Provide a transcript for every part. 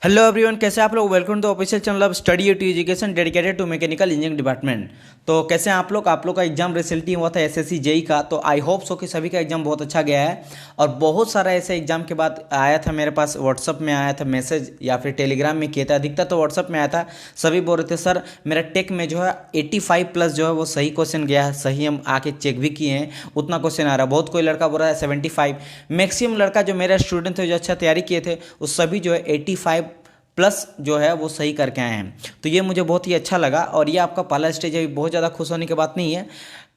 Hello everyone, कैसे आप लोग। Welcome to official channel of study to education dedicated to mechanical engineering department. तो कैसे हैं आप लोग का एग्जाम रिसेंटली हुआ था एसएससी जेई का। तो आई होप सो कि सभी का एग्जाम बहुत अच्छा गया है। और बहुत सारा ऐसे एग्जाम के बाद आया था मेरे पास, व्हाट्सअप में आया था मैसेज या फिर टेलीग्राम में किया था, अधिकतर तो व्हाट्सअप में आया था। सभी बोल रहे थे सर मेरा टेक में जो है 85 प्लस जो है वो सही क्वेश्चन गया है। सही हम आके चेक भी किए हैं, उतना क्वेश्चन आ रहा है। बहुत कोई लड़का बोल रहा है 75। मैक्सिमम लड़का जो मेरा स्टूडेंट थे जो अच्छा तैयारी किए थे उस सभी जो है 85 प्लस जो है वो सही करके आए हैं। तो ये मुझे बहुत ही अच्छा लगा। और ये आपका पहला स्टेज है, बहुत ज़्यादा खुश होने की बात नहीं है।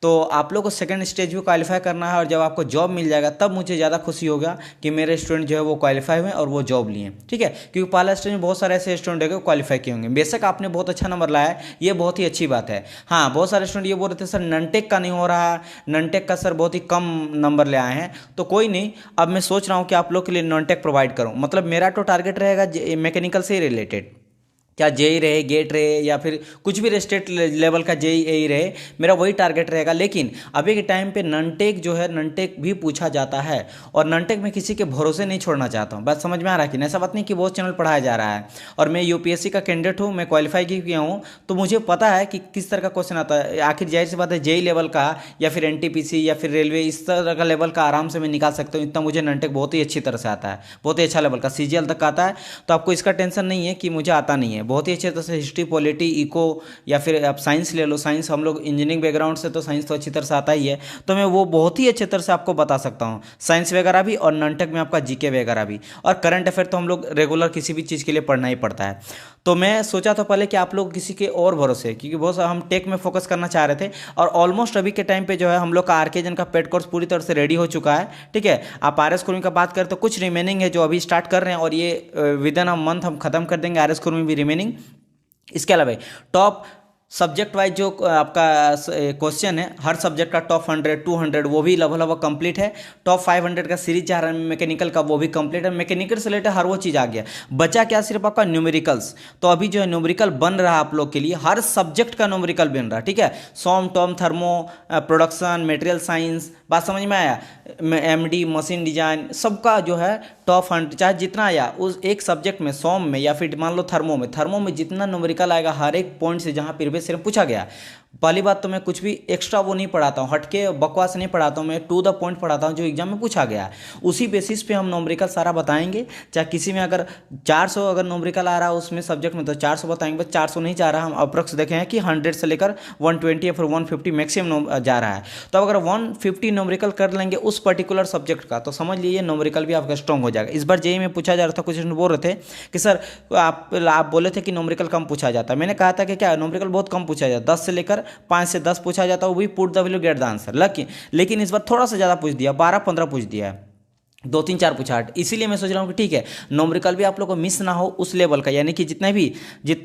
तो आप लोग को सेकंड स्टेज भी क्वालिफाई करना है और जब आपको जॉब मिल जाएगा तब मुझे ज़्यादा खुशी होगा कि मेरे स्टूडेंट जो है वो क्वालिफाई हुए और वो जॉब लिए। ठीक है, क्योंकि पहला स्टेज में बहुत सारे ऐसे स्टूडेंट है क्वालिफाई किए होंगे। बेशक आपने बहुत अच्छा नंबर लाया है, ये बहुत ही अच्छी बात है। हाँ, बहुत सारे स्टूडेंट ये बोल रहे थे सर ननटेक का नहीं हो रहा है, ननटेक का सर बहुत ही कम नंबर ले आए हैं। तो कोई नहीं, अब मैं सोच रहा हूँ कि आप लोग के लिए नॉनटेक प्रोवाइड करूँ। मतलब मेरा तो टारगेट रहेगा मैकेनिकल से रिलेटेड, क्या जेई रहे, गेट रहे या फिर कुछ भी स्टेट लेवल का जेई रहे, मेरा वही टारगेट रहेगा। लेकिन अभी के टाइम पे ननटेक जो है, ननटेक भी पूछा जाता है और ननटेक में किसी के भरोसे नहीं छोड़ना चाहता हूँ। बात समझ में आ रहा है कि नहीं? ऐसा बात नहीं कि बहुत चैनल पढ़ाया जा रहा है। और मैं यूपीएससी का कैंडिडेट हूँ, मैं क्वालिफाई किया हूँ, तो मुझे पता है कि किस तरह का क्वेश्चन आता है। आखिर जाहिर सी बात है जेई लेवल का या फिर एनटीपीसी या फिर रेलवे, इस तरह का लेवल का आराम से मैं निकाल सकता हूँ। इतना मुझे ननटेक बहुत ही अच्छी तरह से आता है, बहुत ही अच्छा लेवल का सीजीएल तक आता है। तो आपको इसका टेंशन नहीं है कि मुझे आता नहीं है। बहुत ही अच्छी तरह से हिस्ट्री, पॉलिटी, इको या फिर आप साइंस ले लो। साइंस हम लोग इंजीनियरिंग बैकग्राउंड से, तो साइंस तो अच्छी तरह से आता ही है। तो मैं वो बहुत ही अच्छी तरह से आपको बता सकता हूँ, साइंस वगैरह भी और नॉनटेक में आपका जीके वगैरह भी। और करंट अफेयर तो हम लोग रेगुलर किसी भी चीज़ के लिए पढ़ना ही पड़ता है। तो मैं सोचा तो पहले कि आप लोग किसी के और भरोसे, क्योंकि बहुत हम टेक में फोकस करना चाह रहे थे। और ऑलमोस्ट अभी के टाइम पे जो है हम लोग का आरकेजन का पेड कोर्स पूरी तरह से रेडी हो चुका है। ठीक है, आप आर एस कुर्मी का बात करें तो कुछ रिमेनिंग है जो अभी स्टार्ट कर रहे हैं और ये विद इन अ मंथ हम खत्म कर देंगे आर एस कुर्मी भी रिमेनिंग। इसके अलावा टॉप सब्जेक्ट वाइज जो आपका क्वेश्चन है, हर सब्जेक्ट का टॉप 100 200 वो भी लगभग कंप्लीट है। टॉप 500 का सीरीज जा रहा है मैकेनिकल का, वो भी कंप्लीट है। मैकेनिकल से रिलेटेड हर वो चीज़ आ गया। बचा क्या? सिर्फ आपका न्यूमेरिकल्स। तो अभी जो है न्यूमेरिकल बन रहा है आप लोग के लिए, हर सब्जेक्ट का न्यूमेरिकल बन रहा है। ठीक है, SOM, TOM, thermo, production, material science, बात समझ में आया? एमडी, मशीन डिजाइन, सबका जो है टॉप 100 चाहे जितना आया उस एक सब्जेक्ट में, सॉम में या फिर मान लो थर्मो में जितना न्यूमेरिकल आएगा हर एक पॉइंट से जहाँ प्रीवियस ईयर पूछा गया। पहली बात तो मैं कुछ भी एक्स्ट्रा वो नहीं पढ़ाता हूँ, हटके बकवास नहीं पढ़ाता हूँ, मैं टू द पॉइंट पढ़ाता हूँ जो एग्जाम में पूछा गया है। उसी बेसिस पे हम न्यूमेरिकल सारा बताएंगे। चाहे किसी में अगर 400 अगर न्यूमेरिकल आ रहा है उसमें सब्जेक्ट में तो 400 बताएंगे। बस 400 नहीं जा रहा, हम अप्रोक्स देखे हैं कि 100 से लेकर 120 या फिर 150 मैक्सिमम जा रहा है। तो अगर 150 न्यूमेरिकल कर लेंगे उस पर्टिकुलर सब्जेक्ट का तो समझ लीजिए न्यूमेरिकल भी आपका स्ट्रॉन्ग हो जाएगा। इस बार जेई में पूछा जा रहा था, कुछ बोल रहे थे कि सर आप बोले थे कि न्यूमेरिकल कम पूछा जाता है। मैंने कहा था कि क्या न्यूमेरिकल बहुत कम पूछा जाता है, 10 से लेकर 5 से 10 पूछा जाता है, वो भी put the value get the answer. लेकिन इस बार थोड़ा सा ज़्यादा पूछ दिया, 12-15 पूछ दिया है, 2-3-4 पूछा। इसीलिए मैं सोच रहा हूँ कि ठीक है न्यूमेरिकल भी आप लोग को मिस ना हो उस लेवल का, यानी कि जितने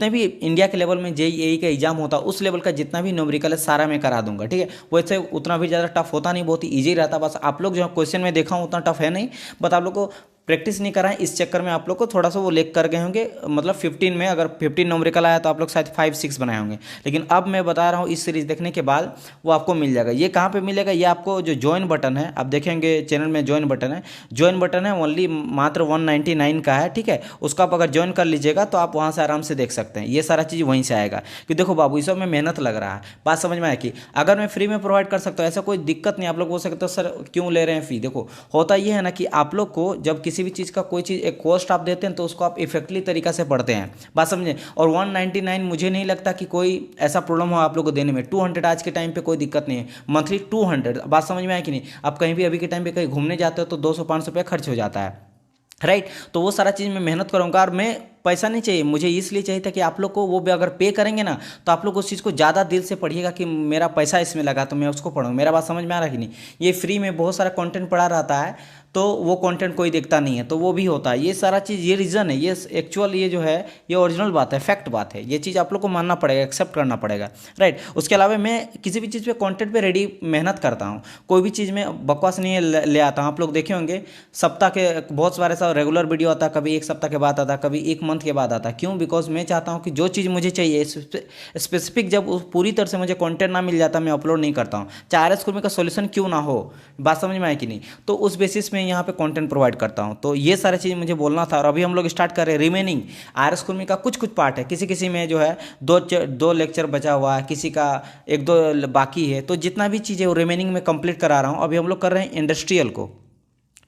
भी इंडिया के लेवल में जेईई का एग्जाम होता है उस लेवल का जितना भी न्यूमेरिकल है सारा मैं करा दूंगा। ठीक है, वैसे उतना भी ज़्यादा टफ होता नहीं, बहुत ही ईजी रहता। बस आप लोग जो क्वेश्चन में देखा हूँ उतना टफ है नहीं, बट आप लोग को प्रैक्टिस नहीं कराएं, इस चक्कर में आप लोग को थोड़ा सा वो लेक कर गए होंगे। मतलब 15 में अगर 15 न्यूमेरिकल आया तो आप लोग शायद 5-6 बनाए होंगे। लेकिन अब मैं बता रहा हूँ इस सीरीज देखने के बाद वो आपको मिल जाएगा। ये कहाँ पे मिलेगा? ये आपको जो ज्वाइन बटन है, आप देखेंगे चैनल में ज्वाइन बटन है। ज्वाइन बटन है ओनली मात्र 199 का है। ठीक है, उसको आप अगर ज्वाइन कर लीजिएगा तो आप वहाँ से आराम से देख सकते हैं। ये सारा चीज़ वहीं से आएगा कि देखो बाबू इस सब में मेहनत लग रहा है। बात समझ में आया कि अगर मैं फ्री में प्रोवाइड कर सकता हूँ ऐसा कोई दिक्कत नहीं। आप लोग बोल सकते हो सर क्यों ले रहे हैं फी। देखो होता ये है ना कि आप लोग को जब किसी भी चीज़ का कोई चीज़ एक कॉस्ट आप देते हैं तो उसको आप इफेक्टिवली तरीका से पढ़ते हैं। बात समझे? और 199 मुझे नहीं लगता कि कोई ऐसा प्रॉब्लम हो आप लोग को देने में। 200 आज के टाइम पे कोई दिक्कत नहीं है, मंथली 200। बात समझ में आया कि नहीं? आप कहीं भी अभी के टाइम पे कहीं घूमने जाते हो तो 200-500 रुपये खर्च हो जाता है, राइट। तो वो सारा चीज़ मैं मेहनत करूँगा। और मैं पैसा नहीं चाहिए मुझे, इसलिए चाहिए था कि आप लोग को वो भी अगर पे करेंगे ना तो आप लोग उस चीज़ को ज़्यादा दिल से पढ़िएगा कि मेरा पैसा इसमें लगा तो मैं उसको पढ़ूँ। मेरा बात समझ में आ रहा है कि नहीं? ये फ्री में बहुत सारा कंटेंट पड़ा रहता है तो वो कंटेंट कोई देखता नहीं है, तो वो भी होता है। ये सारा चीज़ ये रीज़न है, ये एक्चुअल ये जो है ये ओरिजिनल बात है, फैक्ट बात है। ये चीज़ आप लोग को मानना पड़ेगा, एक्सेप्ट करना पड़ेगा, राइट। उसके अलावा मैं किसी भी चीज़ पे कंटेंट पे रेडी मेहनत करता हूँ। कोई भी चीज़ में बकवास नहीं ले आता हूँ। आप लोग देखे होंगे सप्ताह के बहुत सारे ऐसा रेगुलर वीडियो आता है, कभी एक सप्ताह के बाद आता है, कभी एक मंथ के बाद आता है। क्यों? बिकॉज मैं चाहता हूँ कि जो चीज़ मुझे चाहिए स्पेसिफिक जब पूरी तरह से मुझे कंटेंट ना मिल जाता मैं अपलोड नहीं करता हूँ, चाहे आर एस कुर्मी का सोल्यूशन क्यों ना हो। बात समझ में आए कि नहीं? तो उस बेसिस में मैं यहाँ पे कंटेंट प्रोवाइड करता हूँ। तो ये सारी चीज़ मुझे बोलना था। और अभी हम लोग स्टार्ट कर रहे हैं रिमेनिंग आरएस कुर्मी का कुछ कुछ पार्ट है, किसी किसी में जो है दो लेक्चर बचा हुआ है, किसी का एक दो बाकी है। तो जितना भी चीज़ है वो रिमेनिंग में कंप्लीट करा रहा हूँ। अभी हम लोग कर रहे हैं इंडस्ट्रियल को,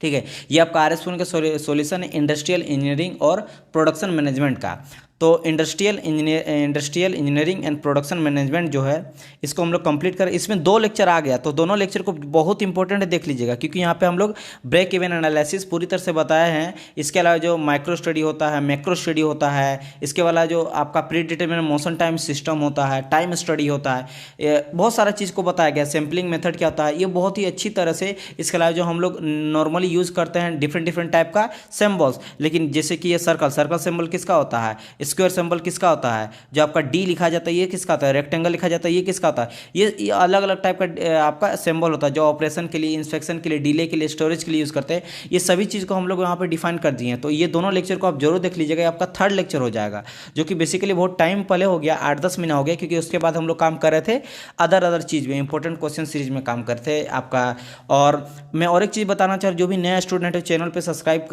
ठीक है। ये आपका आरएस कुर्मी का सॉल्यूशन है इंडस्ट्रियल इंजीनियरिंग और प्रोडक्शन मैनेजमेंट का। तो industrial engineering and production management जो है इसको हम लोग कंप्लीट करें। इसमें 2 लेक्चर आ गया, तो दोनों लेक्चर को बहुत इंपॉर्टेंट है, देख लीजिएगा, क्योंकि यहाँ पे हम लोग ब्रेक इवन एनालिसिस पूरी तरह से बताए हैं। इसके अलावा जो माइक्रो स्टडी होता है, मैक्रो स्टडी होता है, इसके वाला जो आपका pre determinate motion time system होता है, टाइम स्टडी होता है, बहुत सारा चीज़ को बताया गया। सैम्पलिंग मेथड क्या होता है, ये बहुत ही अच्छी तरह से। इसके अलावा जो हम लोग नॉर्मली यूज़ करते हैं डिफरेंट टाइप का सिम्बल्स, लेकिन जैसे कि ये सर्कल सिंबल किसका होता है, स्क्वायर सिंबल किसका होता है, जो आपका डी लिखा जाता है ये किसका होता है, रेक्टेंगल लिखा जाता है ये किसका होता है। ये अलग अलग टाइप का आपका सिंबल होता है जो ऑपरेशन के लिए, इंस्पेक्शन के लिए, डिले के लिए, स्टोरेज के लिए यूज़ करते हैं। ये सभी चीज़ को हम लोग यहाँ पे डिफाइन कर दिए हैं। तो ये दोनों लेक्चर को आप जरूर देख लीजिएगा। आपका 3rd लेक्चर हो जाएगा, जो कि बेसिकली बहुत टाइम पहले हो गया, 8-10 महीना हो गया, क्योंकि उसके बाद हम लोग काम कर रहे थे अदर चीज़ में, इंपॉर्टेंट क्वेश्चन सीरीज में काम करते हैं आपका। और मैं और एक चीज़ बताना चाह रहा हूँ, जो भी नया स्टूडेंट है चैनल पर सब्सक्राइब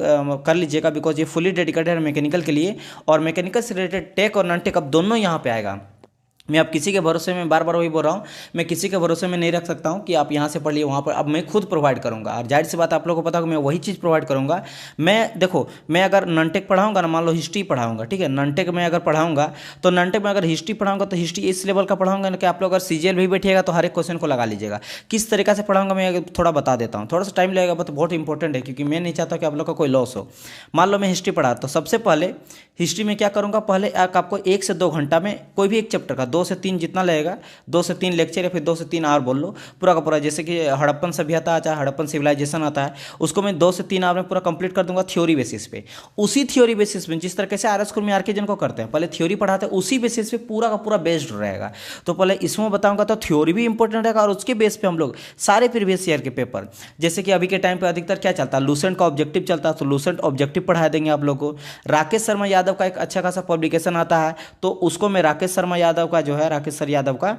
कर लीजिएगा, बिकॉज ये फुली डेडिकेटेड है मैकेनिकल के लिए। और मैकेनिकल से रिलेटेड टेक और नॉन टेक अब दोनों यहाँ पे आएगा। मैं अब किसी के भरोसे में, बार बार वही बोल रहा हूँ, मैं किसी के भरोसे में नहीं रख सकता हूँ कि आप यहाँ से पढ़ लिए वहाँ पर। अब मैं खुद प्रोवाइड करूँगा, और जाहिर सी बात आप लोगों को पता है कि मैं वही चीज़ प्रोवाइड करूँगा। मैं देखो, मैं अगर नॉन टेक पढ़ाऊँगा ना, मान लो हिस्ट्री पढ़ाऊँगा, ठीक है, नॉन टेक में अगर पढ़ाऊँगा तो नॉन टेक में अगर हिस्ट्री पढ़ाऊँगा तो हिस्ट्री इस लेवल का पढ़ाऊँगा ना कि आप लोग अगर सीजीएल भी बैठिएगा तो हर एक क्वेश्चन को लगा लीजिएगा। किस तरीका से पढ़ाऊँगा मैं थोड़ा बता देता हूँ, थोड़ा सा टाइम लगेगा, बट बहुत इंपॉर्टेंट है, क्योंकि मैं नहीं चाहता कि आप लोग का कोई लॉस हो। मान लो मैं हिस्ट्री पढ़ा, तो सबसे पहले हिस्ट्री में क्या करूँगा, पहले आपको 1 से 2 घंटा में कोई भी एक चैप्टर का 2 से 3 जितना लगेगा, 2 से 3 लेक्चर या फिर 2 से 3 आवर बोल लो, पूरा का पूरा। जैसे कि हड़प्पन सभ्यता चाहे हड़प्पन सिविलाइजेशन आता है, उसको मैं 2 से 3 आवर में पूरा कंप्लीट कर दूंगा थ्योरी बेसिस पे। उसी थ्योरी बेसिस पे जिस तरीके से आरएस कुर्मी आरके जैन को करते हैं, पहले थ्योरी पढ़ाते हैं, उसी बेसिस पे पूरा का पूरा बेस्ड रहेगा। तो पहले इसमें बताऊंगा, तो थ्योरी भी इंपॉर्टेंट रहेगा, और उसके बेस पे हम लोग सारे प्रीवियस ईयर के पेपर, जैसे कि अभी के टाइम पे अधिकतर क्या चलता है, लूसेंट का ऑब्जेक्टिव चलता है, तो लूसेंट ऑब्जेक्टिव पढ़ा देंगे आप लोग को। राकेश शर्मा यादव का एक अच्छा खासा पब्लिकेशन आता है, तो उसको मैं राकेश शर्मा यादव का जो है, राकेश सर यादव का,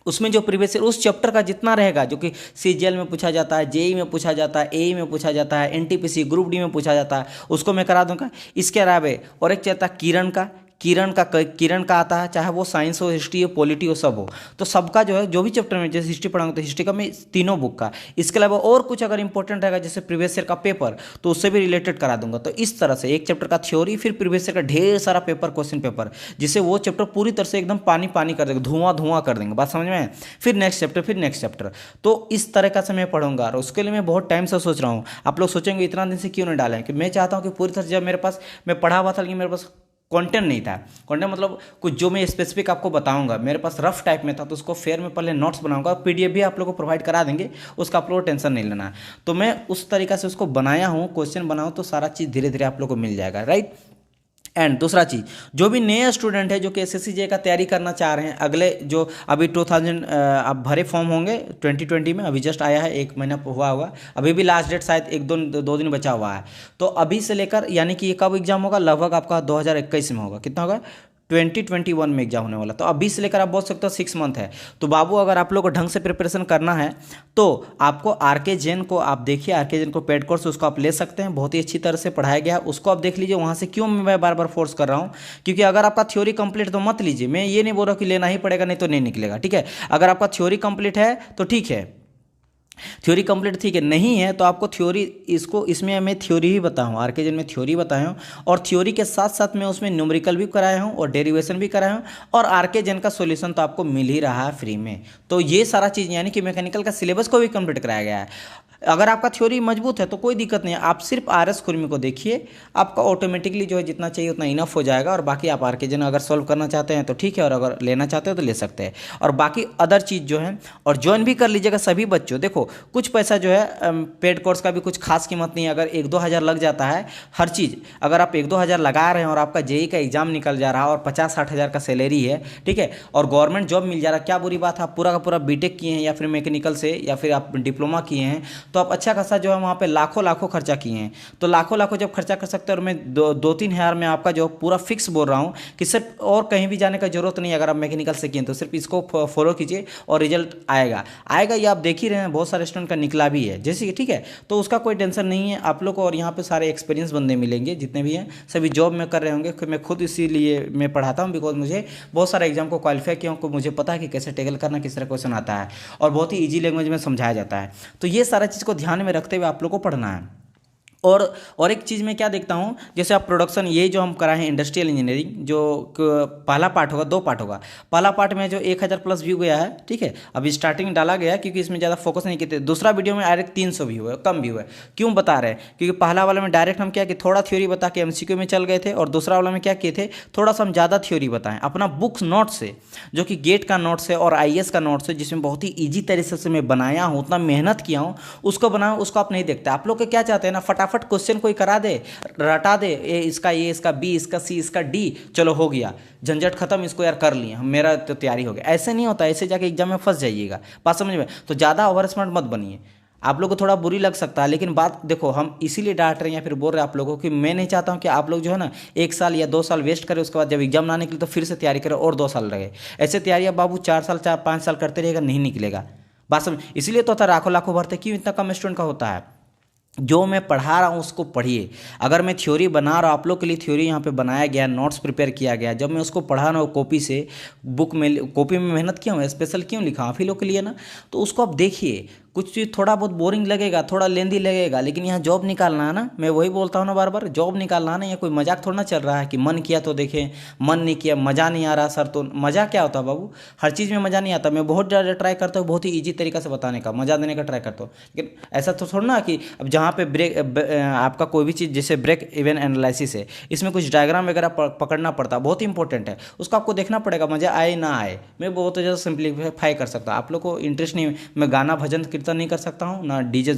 उसमें जो प्रीवियस ईयर उस चैप्टर का जितना रहेगा, जो कि सीजीएल में पूछा जाता है, जेई में पूछा जाता है, एई में पूछा जाता है, एनटीपीसी ग्रुप डी में पूछा जाता है, उसको मैं करा दूंगा। इसके अलावा और एक चलता है किरण का आता है, चाहे वो साइंस हो, हिस्ट्री हो, पॉलिटी हो, सब हो। तो सबका जो है, जो भी चैप्टर में, जैसे हिस्ट्री पढ़ाऊंगा तो हिस्ट्री का मैं तीनों बुक का, इसके अलावा और कुछ अगर इंपॉर्टेंट रहेगा जैसे प्रीवियस ईयर का पेपर, तो उससे भी रिलेटेड करा दूंगा। तो इस तरह से एक चैप्टर का थ्योरी, फिर प्रीवियस ईयर का ढेर सारा पेपर, क्वेश्चन पेपर, जिससे वो चैप्टर पूरी तरह से एकदम पानी कर देंगे, धुआं कर देंगे। बात समझ में? फिर नेक्स्ट चैप्टर। तो इस तरीका से मैं पढ़ूंगा, और उसके लिए मैं बहुत टाइम से सोच रहा हूँ। आप लोग सोचेंगे इतना दिन से क्यों नहीं डालें, कि मैं चाहता हूँ कि पूरी तरह से, जब मेरे पास मैं पढ़ा हुआ था, लेकिन मेरे पास कंटेंट नहीं था। कंटेंट मतलब कुछ जो मैं स्पेसिफिक आपको बताऊंगा, मेरे पास रफ टाइप में था, तो उसको फेयर में पहले नोट्स बनाऊंगा, पीडीएफ भी आप लोगों को प्रोवाइड करा देंगे, उसका आप लोगों को टेंशन नहीं लेना। तो मैं उस तरीका से उसको बनाया हूँ, क्वेश्चन बनाऊँ, तो सारा चीज़ धीरे धीरे आप लोग को मिल जाएगा, राइट। एंड दूसरा चीज़, जो भी नए स्टूडेंट है जो कि एसएससी जे का तैयारी करना चाह रहे हैं, अगले जो अभी 2000 अब भरे फॉर्म होंगे 2020 में, अभी जस्ट आया है, 1 महीना हुआ होगा, अभी भी लास्ट डेट शायद 1-2 दिन बचा हुआ है। तो अभी से लेकर, यानी कि ये कब एग्जाम होगा, लगभग आपका 2021 में होगा, कितना होगा, 2021 में एग्जाम होने वाला। तो अभी से लेकर आप बोल सकते हो 6 मंथ है। तो बाबू, अगर आप लोग को ढंग से प्रिपरेशन करना है तो आपको आरके जैन को आप देखिए, आरके जैन को पेड कोर्स उसको आप ले सकते हैं, बहुत ही अच्छी तरह से पढ़ाया गया है, उसको आप देख लीजिए। वहाँ से क्यों मैं बार बार फोर्स कर रहा हूँ, क्योंकि अगर आपका थ्योरी कंप्लीट तो मत लीजिए, मैं ये नहीं बोल रहा कि लेना ही पड़ेगा, नहीं तो नहीं निकलेगा, ठीक है। अगर आपका थ्योरी कंप्लीट है तो ठीक है, थ्योरी कंप्लीट ठीक है, नहीं है तो आपको थ्योरी, इसमें मैं थ्योरी ही बताया हूँ, आरके जैन में थ्योरी बताया हूँ, और थ्योरी के साथ साथ मैं उसमें न्यूमेरिकल भी कराया हूँ और डेरिवेशन भी कराया हूँ, और आरके जैन का सॉल्यूशन तो आपको मिल ही रहा है फ्री में। तो ये सारा चीज़, यानी कि मैकेनिकल का सिलेबस को भी कंप्लीट कराया गया है। अगर आपका थ्योरी मजबूत है तो कोई दिक्कत नहीं है, आप सिर्फ आरएस कुर्मी को देखिए, आपका ऑटोमेटिकली जो है जितना चाहिए उतना इनफ हो जाएगा। और बाकी आप आरके जैन अगर सॉल्व करना चाहते हैं तो ठीक है, और अगर लेना चाहते हो तो ले सकते हैं। और बाकी अदर चीज़ जो है, और ज्वाइन भी कर लीजिएगा सभी बच्चों। देखो, कुछ पैसा जो है पेड कोर्स का भी कुछ खास कीमत नहीं है, अगर 1-2 हज़ार लग जाता है हर चीज़। अगर आप 1-2 हज़ार लगा रहे हैं और आपका जेई का एग्जाम निकल जा रहा है और 50-60 हज़ार का सैलरी है, ठीक है, और गवर्नमेंट जॉब मिल जा रहा है, क्या बुरी बात है। आप पूरा का पूरा बीटेक किए हैं या फिर मैकेनिकल से, या फिर आप डिप्लोमा किए हैं, तो आप अच्छा खासा जो है वहाँ पे लाखों लाखों खर्चा किए हैं। तो लाखों लाखों जब खर्चा कर सकते हैं, और मैं 2-3 हज़ार में आपका जो पूरा फिक्स बोल रहा हूँ कि सिर्फ और कहीं भी जाने का जरूरत नहीं है। अगर आप मैकेनिकल से किए तो सिर्फ इसको फॉलो कीजिए और रिजल्ट आएगा आएगा। ये आप देख ही रहे हैं, बहुत सारे स्टूडेंट का निकला भी है जैसे कि, ठीक है। तो उसका कोई टेंशन नहीं है आप लोग को। और यहाँ पे सारे एक्सपीरियंस बंदे मिलेंगे, जितने भी हैं सभी जॉब में कर रहे होंगे। मैं खुद इसीलिए मैं पढ़ाता हूँ, बिकॉज मुझे बहुत सारे एग्जाम को क्वालिफाई किया हूँ, मुझे पता है कि कैसे टैकल करना, किस तरह क्वेश्चन आता है, और बहुत ही ईजी लैंग्वेज में समझाया जाता है। तो ये सारा चीज़ को ध्यान में रखते हुए आप लोग को पढ़ना है। और एक चीज़ मैं क्या देखता हूँ, जैसे आप प्रोडक्शन, ये जो हम कराए हैं इंडस्ट्रियल इंजीनियरिंग, जो पहला पार्ट होगा, 2 पार्ट होगा। पहला पार्ट में जो 1000 प्लस व्यू गया है, ठीक है। अभी स्टार्टिंग डाला गया क्योंकि इसमें ज़्यादा फोकस नहीं किए थे। दूसरा वीडियो में डायरेक्ट 300 व्यू है, कम व्यू है। क्यों बता रहे हैं? क्योंकि पहला वाला में डायरेक्ट हम क्या कि थोड़ा थ्योरी बता के एमसीक्यू में चल गए थे, और दूसरा वाला में क्या किए थे, थोड़ा सा हम ज़्यादा थ्योरी बताएं अपना बुक्स नोट से, जो कि गेट का नोट्स है और आईएएस का नोट्स है, जिसमें बहुत ही ईजी तरीके से मैं बनाया हूँ, उतना मेहनत किया हूँ, उसको बनाऊँ, उसको आप नहीं देखते। आप लोग के क्या चाहते हैं ना, फटाफट क्वेश्चन कोई करा दे, रटा दे, ए इसका बी, इसका सी, इसका डी, चलो हो गया, झंझट खत्म, इसको यार कर लिए हम, मेरा तो तैयारी हो गया। ऐसे नहीं होता, ऐसे जाके एग्जाम में फंस जाइएगा। बात समझ में? तो ज़्यादा ओवर स्मार्ट मत बनिए। आप लोग को थोड़ा बुरी लग सकता है, लेकिन बात देखो, हम इसीलिए डांट रहे हैं या फिर बोल रहे हैं आप लोगों को कि मैं नहीं चाहता हूं कि आप लोग जो है ना 1 साल या 2 साल वेस्ट करें, उसके बाद जब एग्जाम ना निकले तो फिर से तैयारी करें और 2 साल रहे। ऐसे तैयारी अब बाबू 4 साल 5 साल करते रहेगा, नहीं निकलेगा। बात समझ? इसीलिए तो होता है लाखों लाखों भरते, क्यों इतना कम स्टूडेंट का होता है। जो मैं पढ़ा रहा हूँ उसको पढ़िए। अगर मैं थ्योरी बना रहा हूँ, आप लोग के लिए थ्योरी यहाँ पे बनाया गया, नोट्स प्रिपेयर किया गया, जब मैं उसको पढ़ा रहा हूँ कॉपी से, बुक में, कॉपी में मेहनत किया हूँ, स्पेशल क्यों लिखा आप ही लोग के लिए ना, तो उसको आप देखिए। कुछ चीज़ थोड़ा बहुत बोरिंग लगेगा, थोड़ा लेंदी लगेगा, लेकिन यहाँ जॉब निकालना है ना। मैं वही बोलता हूँ ना बार बार, जॉब निकालना है ना। ये कोई मजाक थोड़ा ना चल रहा है कि मन किया तो देखें, मन नहीं किया, मज़ा नहीं आ रहा सर, तो मज़ा क्या होता है बाबू? हर चीज़ में मज़ा नहीं आता। मैं बहुत ज़्यादा ट्राई करता हूँ, बहुत ही ईजी तरीका से बताने का, मज़ा देने का ट्राई करता हूँ। लेकिन ऐसा तो थोड़ा ना कि अब जहाँ पे आपका कोई भी चीज़, जैसे ब्रेक इवन एनालिसिस है, इसमें कुछ डायग्राम वगैरह पकड़ना पड़ता है, बहुत ही इंपॉर्टेंट है, उसको आपको देखना पड़ेगा, मज़ा आए ना आए। मैं बहुत ज़्यादा सिंप्लीफाई कर सकता हूँ, आप लोग को इंटरेस्ट नहीं। मैं गाना भजन कीर्तन नहीं कर सकता हूँ, ना डीजे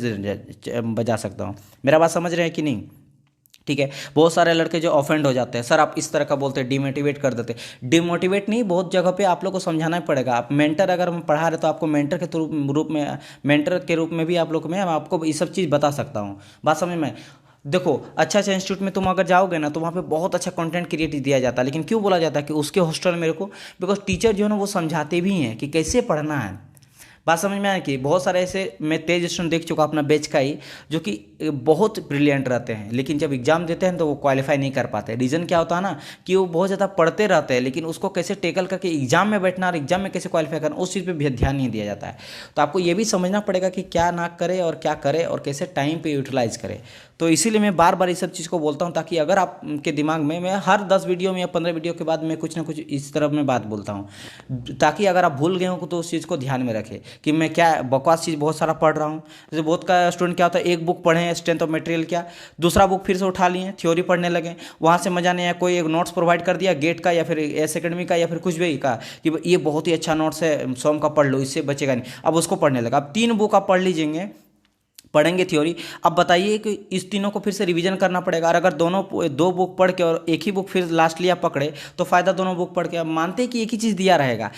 बजा सकता हूँ। मेरा बात समझ रहे हैं कि नहीं? ठीक है। बहुत सारे लड़के जो ऑफेंड हो जाते हैं, सर आप इस तरह का बोलते हैं, डिमोटिवेट कर देते। डिमोटिवेट नहीं, बहुत जगह पे आप लोग को समझाना ही पड़ेगा। आप मेंटर अगर हम पढ़ा रहे तो आपको मेंटर के रूप में, मेंटर के रूप में भी आप लोग में आपको ये सब चीज़ बता सकता हूँ। बात समझ में? देखो, अच्छा अच्छा इंस्टीट्यूट में तुम अगर जाओगे ना, तो वहाँ पे बहुत अच्छा कंटेंट क्रिएट दिया जाता है, लेकिन क्यों बोला जाता है कि उसके हॉस्टल मेरे को, बिकॉज टीचर जो है ना वो समझाते भी हैं कि कैसे पढ़ना है। बात समझ में आया कि बहुत सारे ऐसे मैं तेज स्टूडेंट देख चुका अपना बैच का ही, जो कि बहुत ब्रिलियंट रहते हैं, लेकिन जब एग्जाम देते हैं तो वो क्वालिफाई नहीं कर पाते। रीज़न क्या होता है ना, कि वो बहुत ज़्यादा पढ़ते रहते हैं, लेकिन उसको कैसे टेकल करके एग्जाम में बैठना और एग्जाम में कैसे क्वालिफाई करना, उस चीज़ पर भी ध्यान नहीं दिया जाता है। तो आपको ये भी समझना पड़ेगा कि क्या ना करे और क्या करे और कैसे टाइम पे यूटिलाइज करे। तो इसीलिए मैं बार बार इस सब चीज़ को बोलता हूँ, ताकि अगर आपके दिमाग में, मैं हर 10 वीडियो में या 15 वीडियो के बाद मैं कुछ ना कुछ इस तरह में बात बोलता हूँ, ताकि अगर आप भूल गए हो तो उस चीज़ को ध्यान में रखें कि मैं क्या बकवास चीज़ बहुत सारा पढ़ रहा हूँ। जैसे बहुत का स्टूडेंट क्या होता है, एक बुक पढ़े स्ट्रेंथ ऑफ मटेरियल क्या, दूसरा बुक फिर से उठा लिए, थ्योरी पढ़ने लगे, वहाँ से मज़ा नहीं आया, कोई एक नोट्स प्रोवाइड कर दिया गेट का या फिर एस एकेडमी का या फिर कुछ भी का, कि ये बहुत ही अच्छा नोट्स है, सोम का पढ़ लो, इससे बचेगा नहीं। अब उसको पढ़ने लगा। अब 3 बुक आप पढ़ लीजिएंगे, पढ़ेंगे थ्योरी। अब बताइए कि इस तीनों को फिर से रिवीजन करना पड़ेगा। और अगर दोनों 2 बुक पढ़ के और एक ही बुक फिर लास्ट लिया पकड़े, तो फ़ायदा दोनों बुक पढ़ के। अब मानते हैं कि एक ही चीज़ दिया रहेगा,